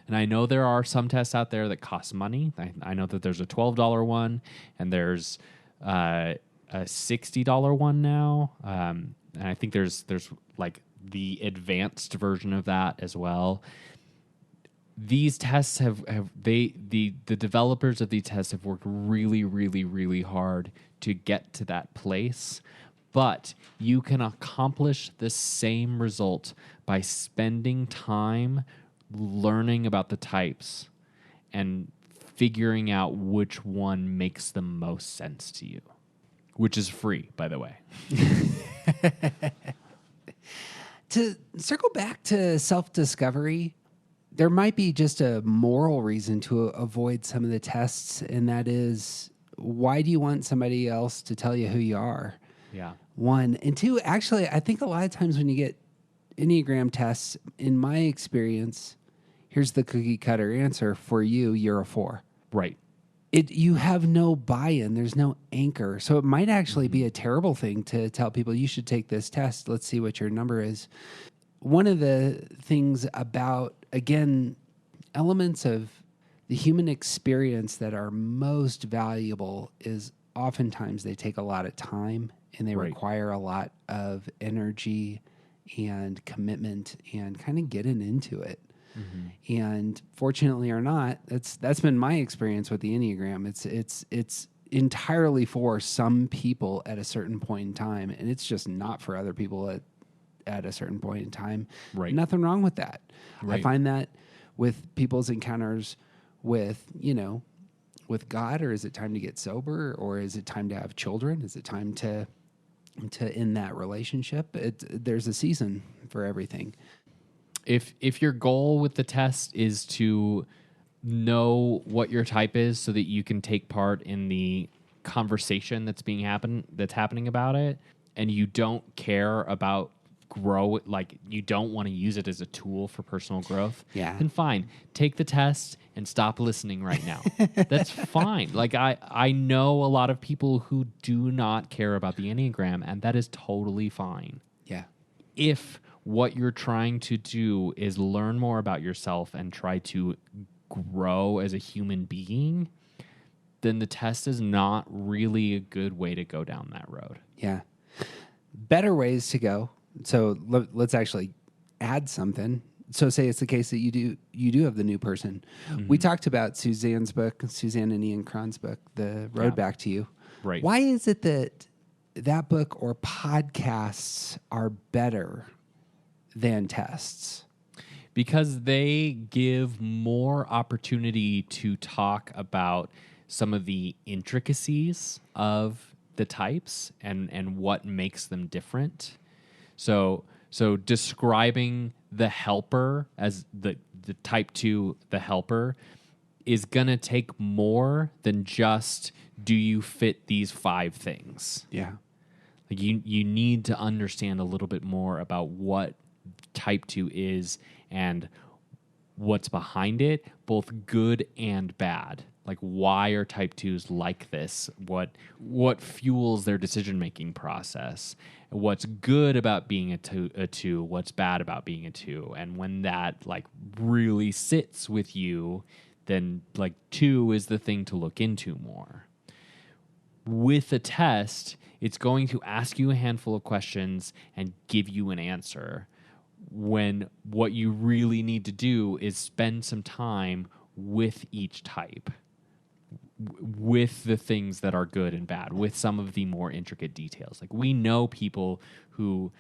And I know there are some tests out there that cost money. I know that there's a $12 one, and there's a $60 one now. And I think there's like the advanced version of that as well. These tests the developers of these tests have worked really, really, really hard to get to that place. But you can accomplish the same result by spending time learning about the types and figuring out which one makes the most sense to you, which is free, by the way. To circle back to self-discovery, there might be just a moral reason to avoid some of the tests, and that is, why do you want somebody else to tell you who you are? Yeah. 1. And 2, actually, I think a lot of times when you get Enneagram tests, in my experience, here's the cookie cutter answer for you, you're a 4. Right. You have no buy-in. There's no anchor. So it might actually be a terrible thing to tell people, you should take this test. Let's see what your number is. One of the things about, again, elements of the human experience that are most valuable is oftentimes they take a lot of time, and they require a lot of energy and commitment and kind of getting into it. Mm-hmm. And fortunately or not, that's been my experience with the Enneagram. It's entirely for some people at a certain point in time, and it's just not for other people at a certain point in time. Right. Nothing wrong with that. Right. I find that with people's encounters with God, or is it time to get sober, or is it time to have children? Is it time to end that relationship? There's a season for everything. If your goal with the test is to know what your type is so that you can take part in the conversation that's happening about it, and you don't care about you don't want to use it as a tool for personal growth, then fine. Take the test and stop listening right now. That's fine. Like I know a lot of people who do not care about the Enneagram, and that is totally fine. Yeah. If what you're trying to do is learn more about yourself and try to grow as a human being, then the test is not really a good way to go down that road. Yeah. Better ways to go. So let's actually add something. So say it's the case that you do have the new person. Mm-hmm. We talked about Suzanne and Ian Cron's book, The Road Back to You. Right. Why is it that book or podcasts are better than tests? Because they give more opportunity to talk about some of the intricacies of the types and what makes them different. So describing the helper as the type 2, the helper, is going to take more than just, do you fit these 5 things? Yeah. Like you need to understand a little bit more about what type 2 is and what's behind it, both good and bad. Like, why are type 2s like this? What fuels their decision-making process? What's good about being a two? What's bad about being a 2? And when that, like, really sits with you, then, like, 2 is the thing to look into more. With a test, it's going to ask you a handful of questions and give you an answer, when what you really need to do is spend some time with each type, with the things that are good and bad, with some of the more intricate details. Like, we know people who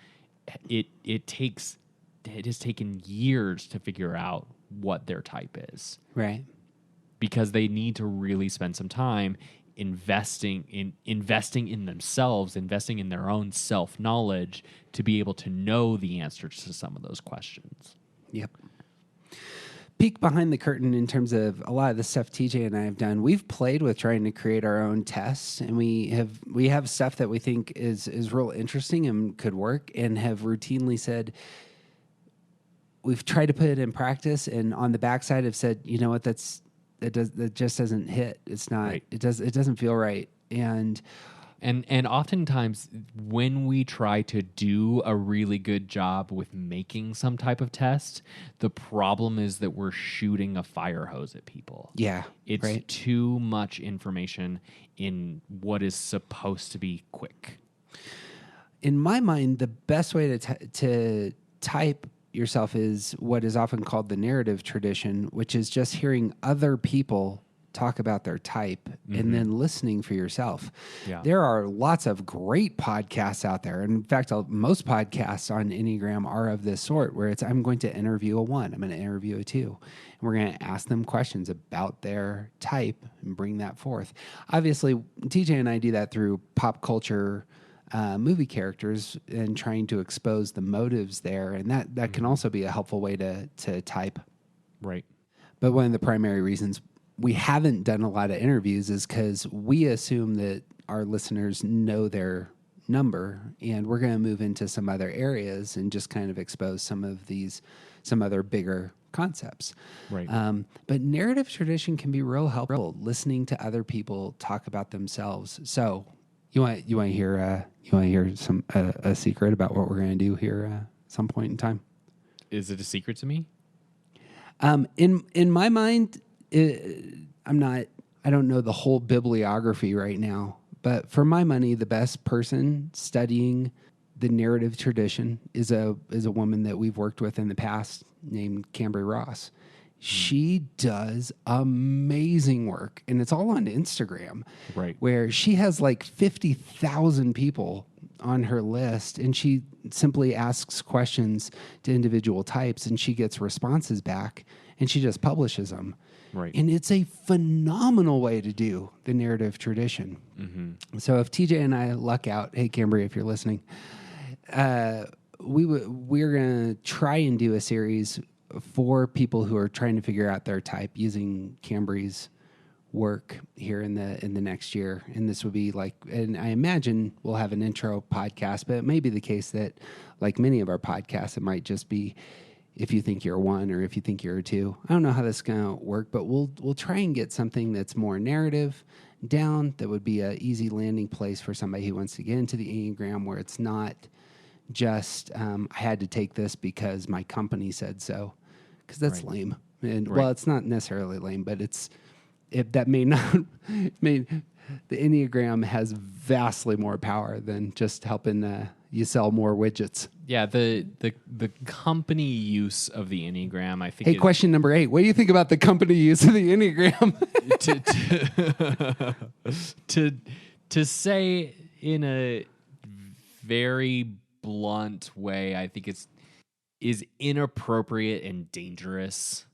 it has taken years to figure out what their type is. Right. Because they need to really spend some time investing in themselves, investing in their own self-knowledge to be able to know the answers to some of those questions. Yep. Peek behind the curtain in terms of a lot of the stuff TJ and I have done. We've played with trying to create our own tests, and we have stuff that we think is real interesting and could work, and have routinely said, we've tried to put it in practice, and on the backside have said, you know what, that just doesn't hit. It's not. Right. It doesn't feel right. And oftentimes when we try to do a really good job with making some type of test, the problem is that we're shooting a fire hose at people. Yeah. It's right. too much information in what is supposed to be quick. In my mind, the best way to type yourself is what is often called the narrative tradition, which is just hearing other people talk about their type and then listening for yourself. Yeah. There are lots of great podcasts out there. And in fact, most podcasts on Enneagram are of this sort, where it's, I'm going to interview a 1, I'm going to interview a 2, and we're going to ask them questions about their type and bring that forth. Obviously, TJ and I do that through pop culture movie characters and trying to expose the motives there. And that can also be a helpful way to type. Right. But one of the primary reasons we haven't done a lot of interviews is because we assume that our listeners know their number, and we're going to move into some other areas and just kind of expose some other bigger concepts. Right. But narrative tradition can be real helpful, listening to other people talk about themselves. So you want to hear some a secret about what we're going to do here at some point in time? Is it a secret to me? In my mind, I don't know the whole bibliography right now, but for my money, the best person studying the narrative tradition is a woman that we've worked with in the past named Cambry Ross. She does amazing work, and it's all on Instagram, right? Where she has like 50,000 people on her list, and she simply asks questions to individual types, and she gets responses back, and she just publishes them. Right. And it's a phenomenal way to do the narrative tradition. Mm-hmm. So if TJ and I luck out, hey, Cambry, if you're listening, we're going to try and do a series for people who are trying to figure out their type using Cambry's work here in the next year. And this would be like, and I imagine we'll have an intro podcast, but it may be the case that, like many of our podcasts, it might just be if you think you're a 1 or if you think you're a 2. I don't know how this is going to work, but we'll try and get something that's more narrative down, that would be an easy landing place for somebody who wants to get into the Enneagram, where it's not just I had to take this because my company said so, because that's Right. lame. And Right. well, it's not necessarily lame, but that may not the Enneagram has vastly more power than just helping you sell more widgets. Yeah, the company use of the Enneagram, I think. Hey, question number 8. What do you think about the company use of the Enneagram? To say in a very blunt way, I think is inappropriate and dangerous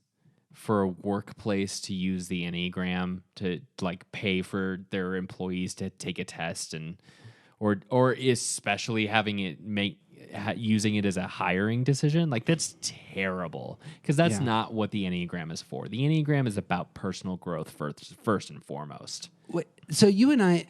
for a workplace to use the Enneagram to like pay for their employees to take a test or especially having it using it as a hiring decision. Like, that's terrible, because that's Yeah. not what the Enneagram is for. The Enneagram is about personal growth first and foremost. So you and I,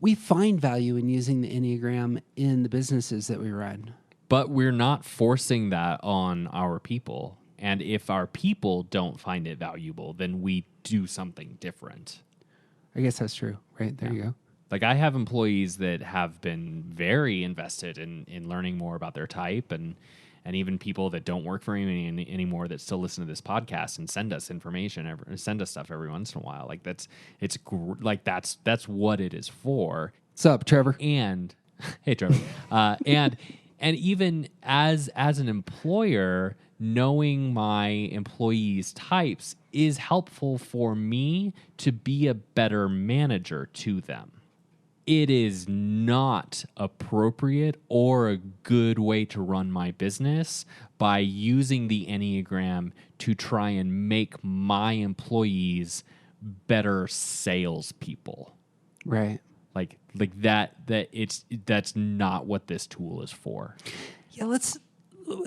we find value in using the Enneagram in the businesses that we run. But we're not forcing that on our people. And if our people don't find it valuable, then we do something different. I guess that's true, right? There you go. Like, I have employees that have been very invested in learning more about their type, and even people that don't work for me anymore that still listen to this podcast and send us information, send us stuff every once in a while. Like, that's what it is for. What's up, Trevor? And hey, Trevor, and even as an employer, knowing my employees' types is helpful for me to be a better manager to them. It is not appropriate or a good way to run my business by using the Enneagram to try and make my employees better salespeople. Right. Like that's not what this tool is for. Yeah, let's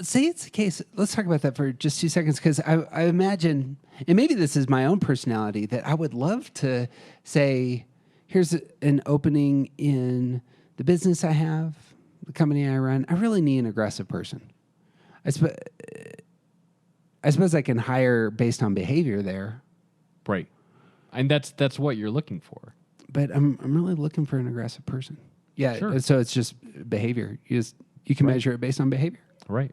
say it's the case. Let's talk about that for just 2 seconds, because I imagine, and maybe this is my own personality, that I would love to say, here's an opening in the business I have, the company I run. I really need an aggressive person. I suppose I can hire based on behavior there. Right. And that's what you're looking for. But I'm really looking for an aggressive person. Yeah, Sure. So it's just behavior. You can measure it based on behavior. Right.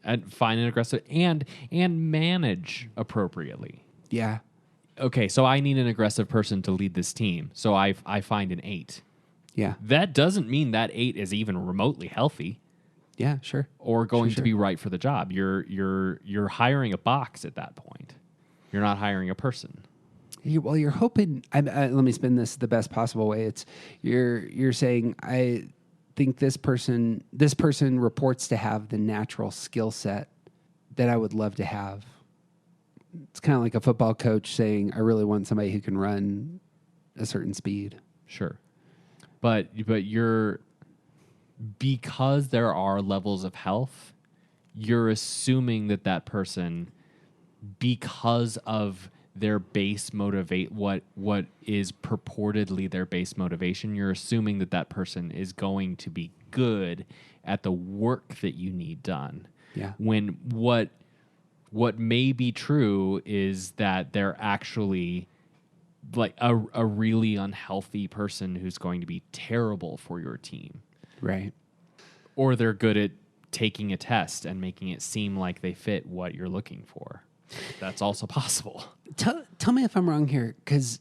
And find an aggressive and manage appropriately. Yeah. Okay, so I need an aggressive person to lead this team. So I find an 8. Yeah. That doesn't mean that 8 is even remotely healthy Yeah, sure. or going Sure. to be right for the job. You're hiring a box at that point. You're not hiring a person. You're hoping. Let me spin this the best possible way. It's you're saying, I think this person reports to have the natural skill set that I would love to have. It's kind of like a football coach saying, I really want somebody who can run a certain speed. Sure. But you're, because there are levels of health, you're assuming that person, because of their base what is purportedly their base motivation, you're assuming that person is going to be good at the work that you need done. Yeah. When what may be true is that they're actually like a really unhealthy person who's going to be terrible for your team. Right. Or they're good at taking a test and making it seem like they fit what you're looking for. That's also possible. Tell me if I'm wrong here, because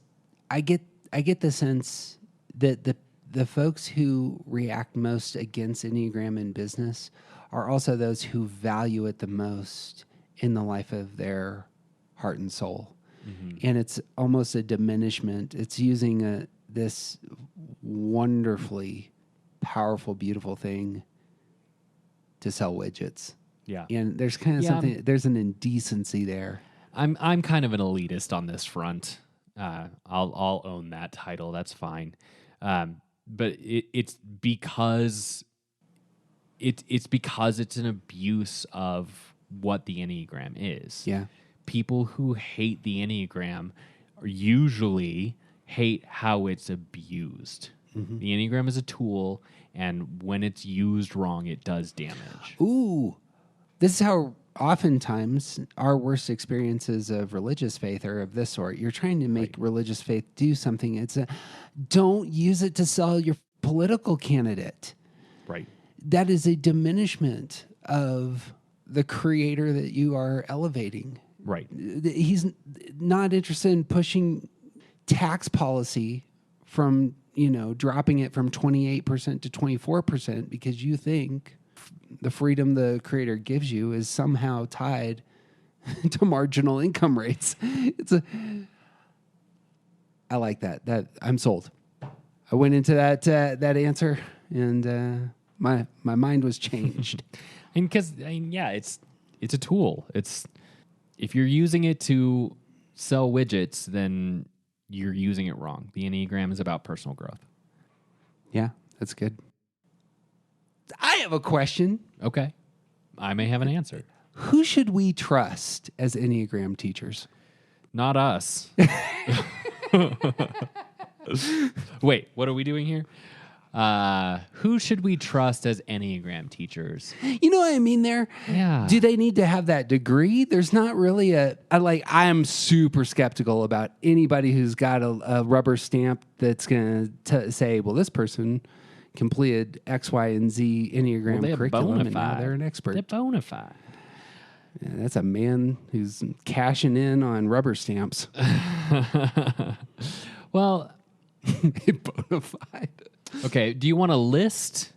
I get the sense that the folks who react most against Enneagram in business are also those who value it the most in the life of their heart and soul. Mm-hmm. And it's almost a diminishment. It's using this wonderfully powerful, beautiful thing to sell widgets. Yeah. And there's kind of something, there's an indecency there. I'm kind of an elitist on this front. I'll own that title. That's fine. But it's because it's an abuse of what the Enneagram is. Yeah. People who hate the Enneagram usually hate how it's abused. Mm-hmm. The Enneagram is a tool, and when it's used wrong, it does damage. Ooh. This is how oftentimes our worst experiences of religious faith are of this sort. You're trying to make religious faith do something. Don't use it to sell your political candidate. Right. that is a diminishment of the creator that you are elevating. Right. He's not interested in pushing tax policy from, dropping it from 28% to 24% because you think the freedom the creator gives you is somehow tied to marginal income rates. I like that. That I'm sold. I went into that answer, and my mind was changed. And because it's a tool. It's if you're using it to sell widgets, then you're using it wrong. The Enneagram is about personal growth. Yeah, that's good. I have a question. Okay, I may have an answer. Who should we trust as Enneagram teachers? Not us. Wait, what are we doing here? Who should we trust as Enneagram teachers? You know what I mean there? Yeah. Do they need to have that degree? There's not really I am super skeptical about anybody who's got a rubber stamp that's going to say, well, this person completed X, Y, and Z Enneagram curriculum, and now they're an expert. They're bona fide. Yeah, that's a man who's cashing in on rubber stamps. Well, bona fide. Okay, do you want a list?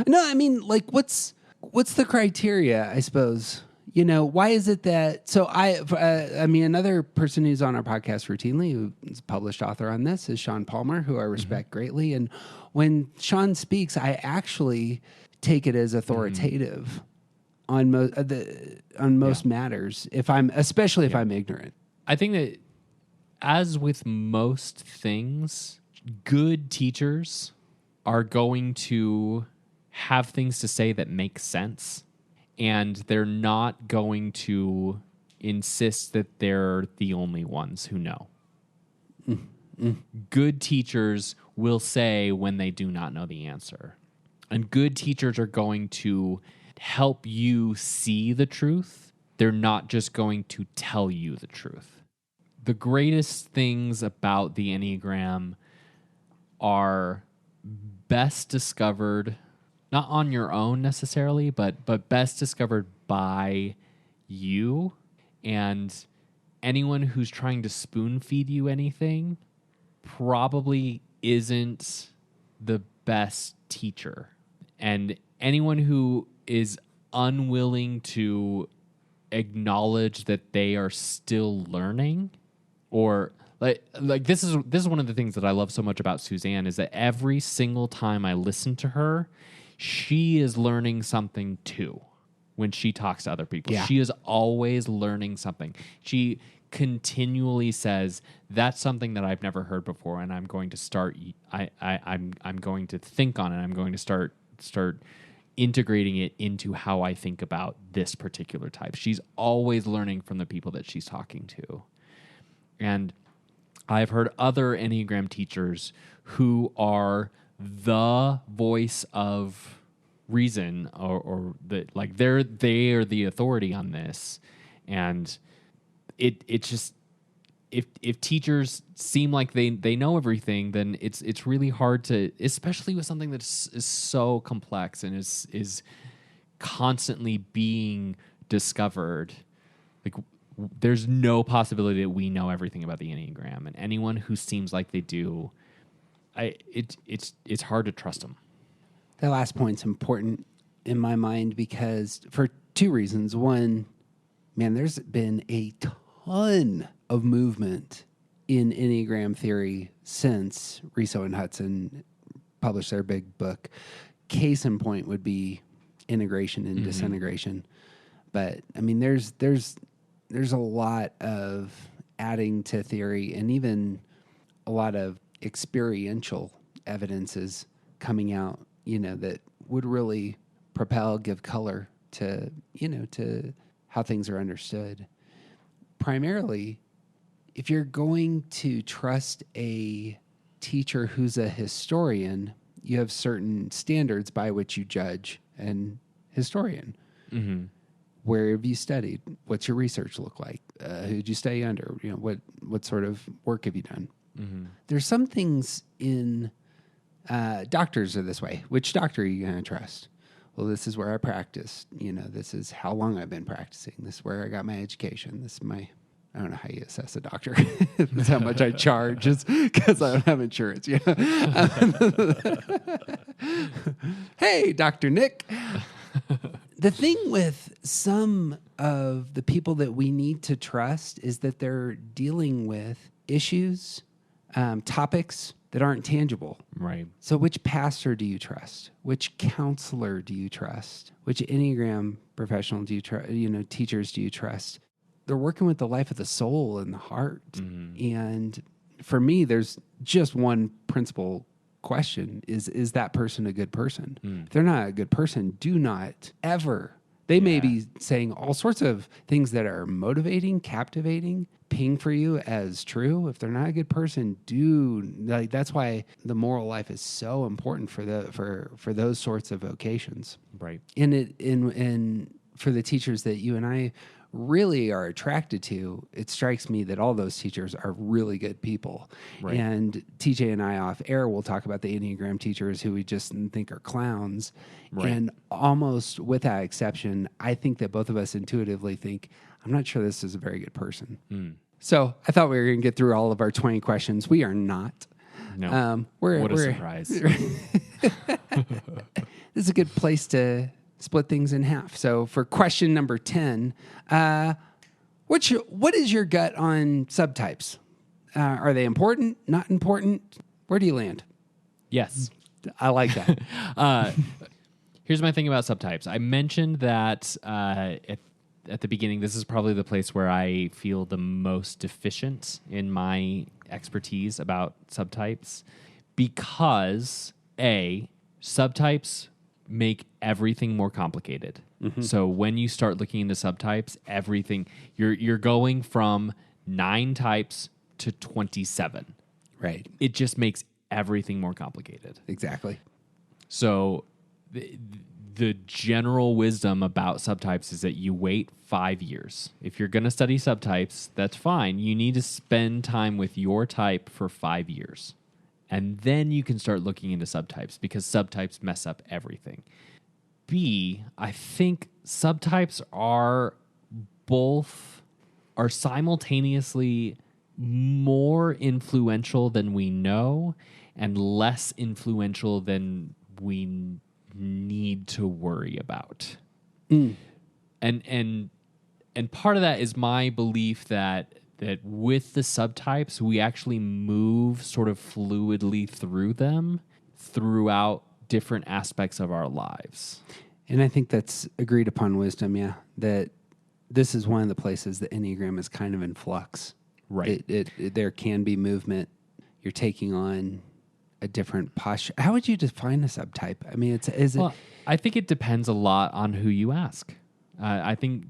No, I mean, what's the criteria, I suppose? Why is it that... So another person who's on our podcast routinely, who's a published author on this, is Sean Palmer, who I respect greatly. And when Sean speaks, I actually take it as authoritative on most matters, especially if I'm ignorant. I think that, as with most things, good teachers are going to have things to say that make sense, and they're not going to insist that they're the only ones who know. Good teachers will say when they do not know the answer, and good teachers are going to help you see the truth. They're not just going to tell you the truth. The greatest things about the Enneagram are best discovered, not on your own necessarily, but best discovered by you. And anyone who's trying to spoon feed you anything probably isn't the best teacher. And anyone who is unwilling to acknowledge that they are still learning, or like this is one of the things that I love so much about Suzanne, is that every single time I listen to her, she is learning something too. When she talks to other people, she is always learning something. She continually says, that's something that I've never heard before, and I'm going to start. I'm going to think on it. I'm going to start integrating it into how I think about this particular type. She's always learning from the people that she's talking to. And I've heard other Enneagram teachers who are the voice of reason, or they are the authority on this. And it just, if teachers seem like they know everything, then it's really hard to, especially with something that is so complex and is constantly being discovered. Like, there's no possibility that we know everything about the Enneagram, and anyone who seems like they do, it's hard to trust them. That last point's important in my mind because for two reasons. One, man, there's been a ton of movement in Enneagram theory since Riso and Hudson published their big book. Case in point would be integration and disintegration. But I mean, there's a lot of adding to theory, and even a lot of experiential evidences coming out, that would really give color to how things are understood. Primarily, if you're going to trust a teacher who's a historian, you have certain standards by which you judge an historian. Mm-hmm. Where have you studied? What's your research look like? Who'd you study under? What sort of work have you done? Mm-hmm. There's some things in doctors are this way. Which doctor are you going to trust? well, this is where I practiced. This is how long I've been practicing. This is where I got my education. This is I don't know how you assess a doctor. That's how much I charge. It's because I don't have insurance. Yeah. Hey, Dr. Nick. The thing with some of the people that we need to trust is that they're dealing with issues, topics that aren't tangible. Right. So which pastor do you trust? Which counselor do you trust? Which Enneagram professional do you trust? Teachers do you trust? They're working with the life of the soul and the heart. Mm-hmm. And for me, there's just one principal question is that person a good person? If they're not a good person, do not ever. They may be saying all sorts of things that are motivating, captivating, ping for you as true. If they're not a good person, that's why the moral life is so important for those sorts of vocations. Right. And for the teachers that you and I really are attracted to, it strikes me that all those teachers are really good people. Right. And TJ and I off air will talk about the Enneagram teachers who we just think are clowns. Right. And almost without exception, I think that both of us intuitively think, I'm not sure this is a very good person. So I thought we were going to get through all of our 20 questions. We are not. No. What a surprise. This is a good place to split things in half. So for question number 10, what is your gut on subtypes? Are they important? Not important? Where do you land? Yes. I like that. Here's my thing about subtypes. I mentioned that at the beginning, this is probably the place where I feel the most deficient in my expertise about subtypes because, subtypes make everything more complicated. Mm-hmm. So when you start looking into subtypes, everything you're going from 9 types to 27. Right. It just makes everything more complicated. Exactly. So the general wisdom about subtypes is that you wait 5 years. If you're going to study subtypes, that's fine. You need to spend time with your type for 5 years. And then you can start looking into subtypes because subtypes mess up everything. I think subtypes are simultaneously more influential than we know and less influential than we need to worry about. And part of that is my belief that with the subtypes, we actually move sort of fluidly through them throughout different aspects of our lives. And I think that's agreed upon wisdom, that this is one of the places the Enneagram is kind of in flux. Right. There can be movement. You're taking on a different posture. How would you define a subtype? I mean, I think it depends a lot on who you ask. I think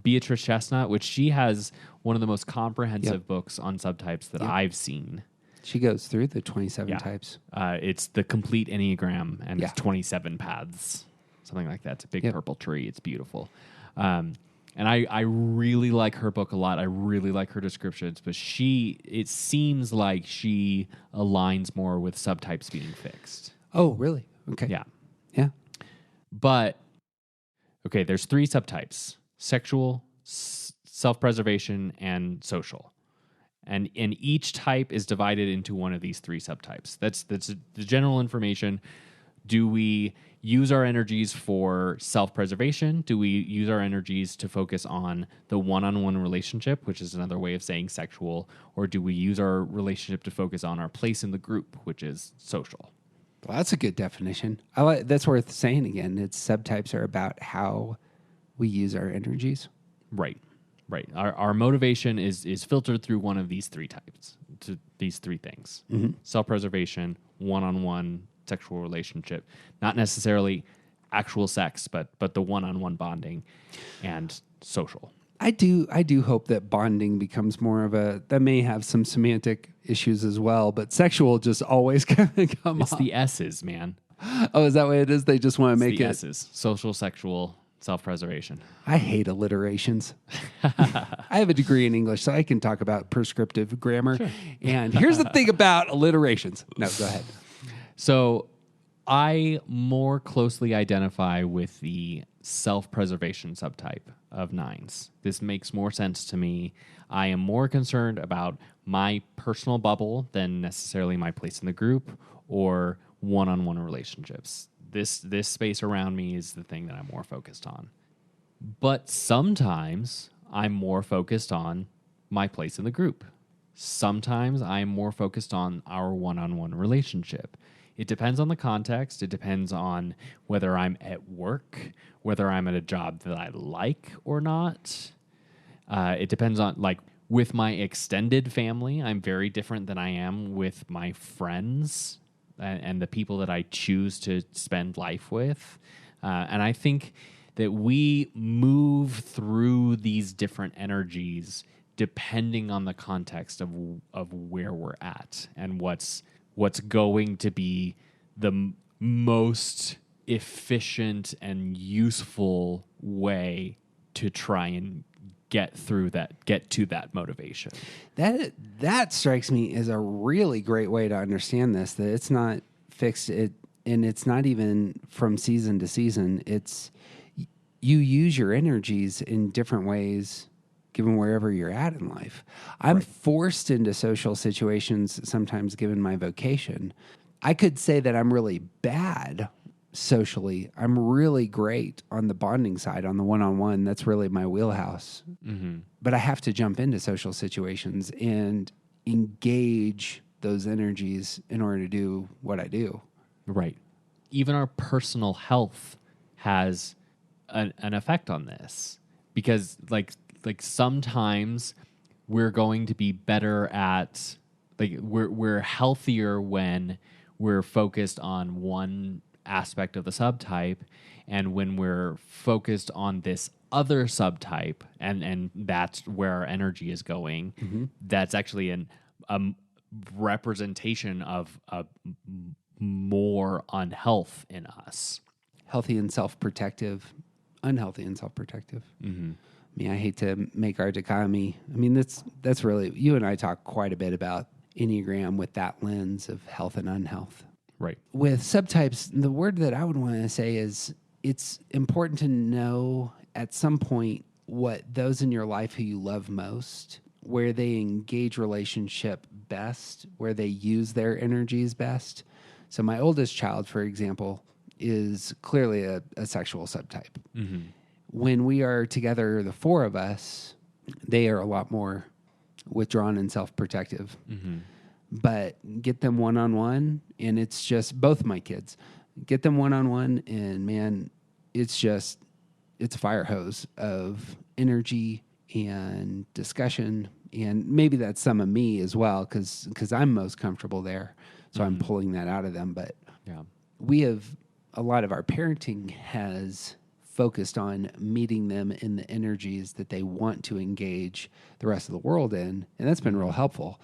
Beatrice Chestnut, which she has one of the most comprehensive books on subtypes that I've seen. She goes through the 27 types. It's the complete Enneagram, and it's 27 paths, something like that. It's a big purple tree. It's beautiful. And I really like her book a lot. I really like her descriptions, but it seems like she aligns more with subtypes being fixed. Oh, really? Okay. Yeah. Yeah. But, okay, there's 3 subtypes: sexual, self-preservation, and social. And each type is divided into one of these 3 subtypes. That's the general information. Do we use our energies for self-preservation? Do we use our energies to focus on the one-on-one relationship, which is another way of saying sexual? Or do we use our relationship to focus on our place in the group, which is social? Well, that's a good definition. That's worth saying again. Subtypes are about how we use our energies. Right. Our motivation is filtered through one of these 3 types, to these 3 things. Mm-hmm. Self-preservation, one-on-one sexual relationship, not necessarily actual sex, but the one-on-one bonding, and social. I do hope that bonding becomes more of that may have some semantic issues as well, but sexual just always come It's off. the S's, man. Oh, is that what it is? They just want to make the it S's. Social, sexual, self-preservation. I hate alliterations. I have a degree in English, so I can talk about prescriptive grammar. Sure. And here's the thing about alliterations. No, go ahead. So I more closely identify with the self-preservation subtype of nines. This makes more sense to me. I am more concerned about my personal bubble than necessarily my place in the group or one-on-one relationships. This space around me is the thing that I'm more focused on. But sometimes I'm more focused on my place in the group. Sometimes I'm more focused on our one-on-one relationship. It depends on the context. It depends on whether I'm at work, whether I'm at a job that I like or not. It depends on, like, with my extended family, I'm very different than I am with my friends and the people that I choose to spend life with. And I think that we move through these different energies depending on the context of where we're at and what's going to be the most efficient and useful way to try and get to that motivation. That strikes me as a really great way to understand this, that it's not fixed, and it's not even from season to season. It's you use your energies in different ways given wherever you're at in life. I'm forced into social situations sometimes given my vocation. I could say that I'm really bad socially. I'm really great on the bonding side, on the one-on-one. That's really my wheelhouse. Mm-hmm. But I have to jump into social situations and engage those energies in order to do what I do. Right. Even our personal health has an effect on this, because like sometimes we're going to be better at, like, we're healthier when we're focused on one aspect of the subtype, and when we're focused on this other subtype, and that's where our energy is going. Mm-hmm. That's actually a representation of more unhealth in us. Healthy and self-protective, unhealthy and self-protective. Mm-hmm. I mean, I hate to make our dichotomy. I mean, that's really, you and I talk quite a bit about Enneagram with that lens of health and unhealth. Right. With subtypes, the word that I would want to say is it's important to know at some point what those in your life who you love most, where they engage relationship best, where they use their energies best. So my oldest child, for example, is clearly a sexual subtype. Mm-hmm. When we are together, the four of us, they are a lot more withdrawn and self-protective. Mm-hmm. But get them one-on-one, and it's just both my kids. Get them one-on-one, and man, it's a fire hose of energy and discussion. And maybe that's some of me as well, because I'm most comfortable there. So mm-hmm. I'm pulling that out of them. But we have, a lot of our parenting has focused on meeting them in the energies that they want to engage the rest of the world in. And that's been real helpful.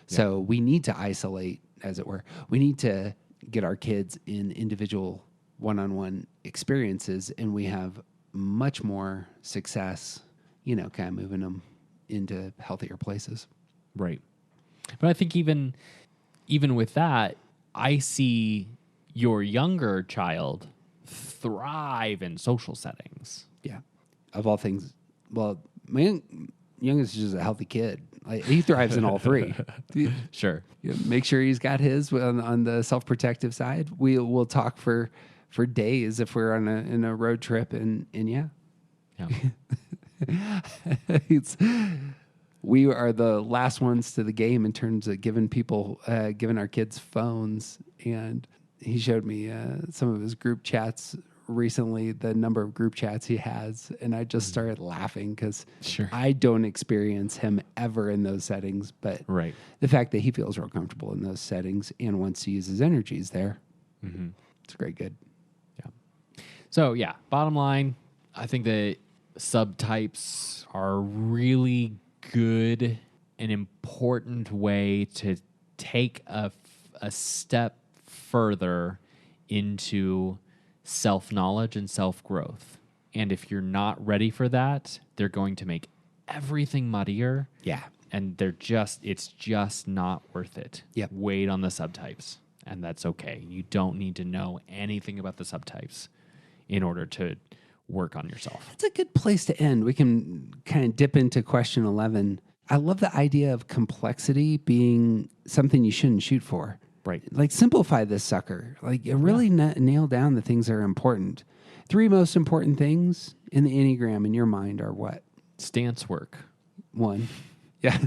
Yeah. So we need to isolate, as it were. We need to get our kids in individual one-on-one experiences, and we have much more success, kind of moving them into healthier places. Right. But I think even with that, I see your younger child thrive in social settings. Yeah. Of all things, well, my youngest is just a healthy kid. He thrives in all three. Sure. Make sure he's got his on the self-protective side. We'll talk for days if we're in a road trip, and yeah. We are the last ones to the game in terms of giving our kids phones. And he showed me some of his group chats recently, the number of group chats he has, and I just started laughing because I don't experience him ever in those settings, but the fact that he feels real comfortable in those settings and wants to use his energies there, it's very good. Yeah. So bottom line, I think that subtypes are really good, an important way to take a step further into self-knowledge and self-growth. And if you're not ready for that, they're going to make everything muddier. Yeah. And it's just not worth it. Yep. Wait on the subtypes. and that's okay. You don't need to know anything about the subtypes in order to work on yourself. It's a good place to end. We can kind of dip into question 11. I love the idea of complexity being something you shouldn't shoot for. Right. Like, simplify this sucker. Like, really nail down the things that are important. 3 most important things in the Enneagram in your mind are what? Stance work. 1. Yeah.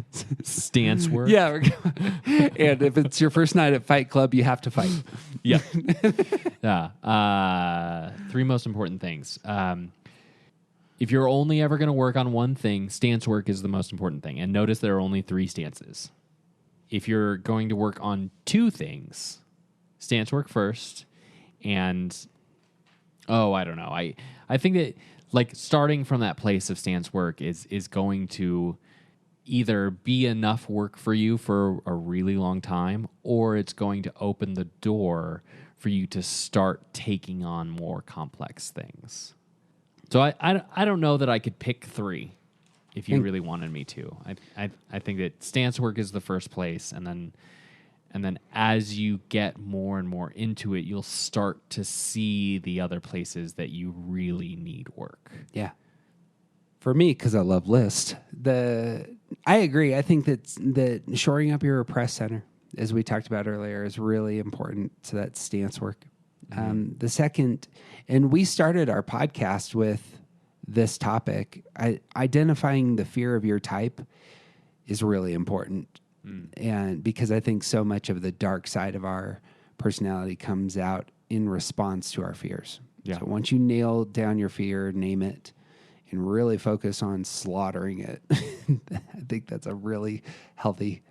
Stance work. Yeah. And if it's your first night at Fight Club, you have to fight. Yeah. Yeah. 3 most important things. If you're only ever going to work on one thing, stance work is the most important thing. And notice there are only 3 stances. If you're going to work on 2 things, stance work first, and I don't know. I think that, like, starting from that place of stance work is going to either be enough work for you for a really long time, or it's going to open the door for you to start taking on more complex things. So I don't know that I could pick 3 if you really wanted me to. I think that stance work is the first place, and then as you get more and more into it, you'll start to see the other places that you really need work. Yeah. For me, because I love lists, I agree. I think that shoring up your repressed center, as we talked about earlier, is really important to that stance work. The second, and we started our podcast with this topic, identifying the fear of your type is really important. And because I think so much of the dark side of our personality comes out in response to our fears. Yeah. So once you nail down your fear, name it, and really focus on slaughtering it, I think that's a really healthy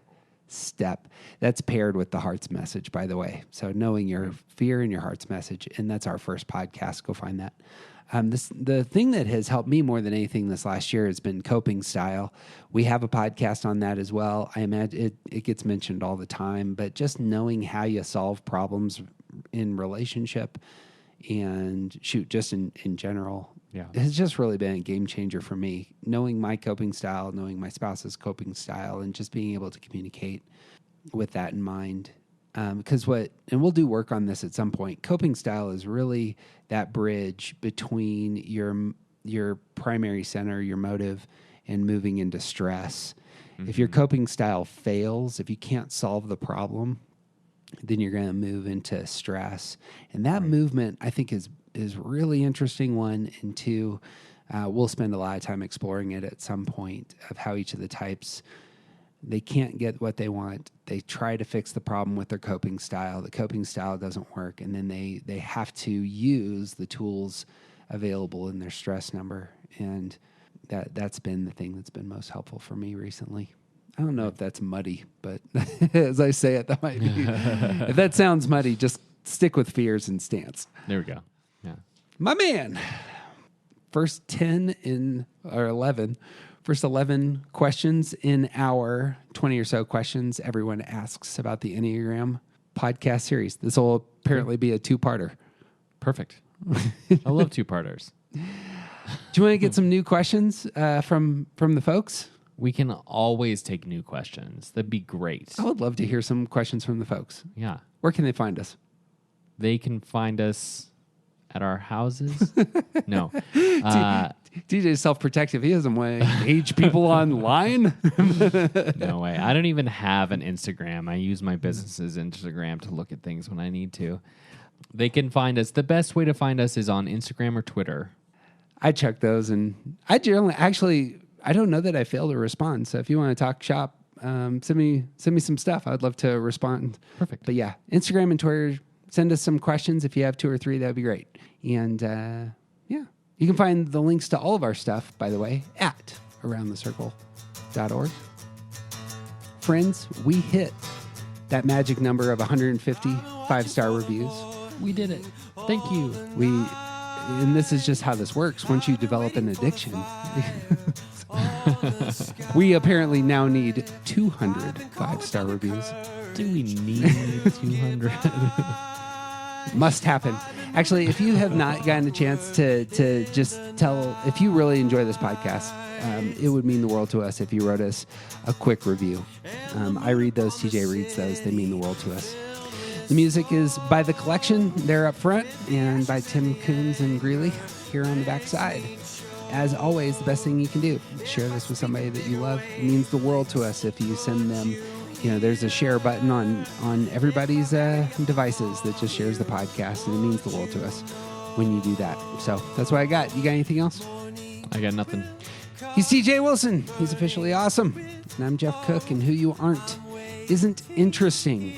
step. That's paired with the heart's message, by the way. So knowing your fear and your heart's message, and that's our first podcast. Go find that. The thing that has helped me more than anything this last year has been coping style. We have a podcast on that as well. I imagine it gets mentioned all the time, but just knowing how you solve problems in relationship and just in general, has just really been a game changer for me. Knowing my coping style, knowing my spouse's coping style, and just being able to communicate with that in mind. Because and we'll do work on this at some point, coping style is really that bridge between your primary center, your motive, and moving into stress. Mm-hmm. If your coping style fails, if you can't solve the problem, then you're going to move into stress. And that movement, I think, is really interesting, 1. And 2, we'll spend a lot of time exploring it at some point, of how each of the types, they can't get what they want. They try to fix the problem with their coping style. The coping style doesn't work. And then they have to use the tools available in their stress number. And that's been the thing that's been most helpful for me recently. I don't know if that's muddy, but as I say it, that might be. If that sounds muddy, just stick with fears and stance. There we go. Yeah. My man. First 11 questions in our 20 or so questions everyone asks about the Enneagram podcast series. This will apparently be a 2-parter. Perfect. I love 2-parters. Do you want to get some new questions from the folks? We can always take new questions. That'd be great. I would love to hear some questions from the folks. Yeah. Where can they find us? They can find us at our houses. No. DJ's self-protective. He doesn't want to engage people online. No way. I don't even have an Instagram. I use my business's Instagram to look at things when I need to. They can find us. The best way to find us is on Instagram or Twitter. I check those, and I generally, I don't know that I fail to respond. So if you want to talk shop, send me some stuff. I'd love to respond. Perfect. But yeah, Instagram and Twitter, send us some questions. If you have 2 or 3, that'd be great. And yeah, you can find the links to all of our stuff, by the way, at aroundthecircle.org. Friends, we hit that magic number of 150 5-star reviews. We did it. Thank you. And this is just how this works. Once you develop an addiction, we apparently now need 200 5-star reviews. Do we need 200? Must happen. Actually, if you have not gotten a chance to just tell, if you really enjoy this podcast, it would mean the world to us if you wrote us a quick review. I read those. TJ reads those. They mean the world to us. The music is by The Collection, there up front, and by Tim Coons and Greeley here on the back side. As always, the best thing you can do, share this with somebody that you love. It means the world to us if you send them, there's a share button on everybody's devices that just shares the podcast, and it means the world to us when you do that. So that's what I got. You got anything else? I got nothing. He's TJ Wilson. He's officially awesome. And I'm Jeff Cook, and who you aren't isn't interesting.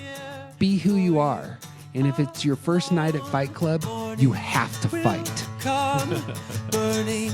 Be who you are. And if it's your first night at Fight Club, you have to fight. Come burning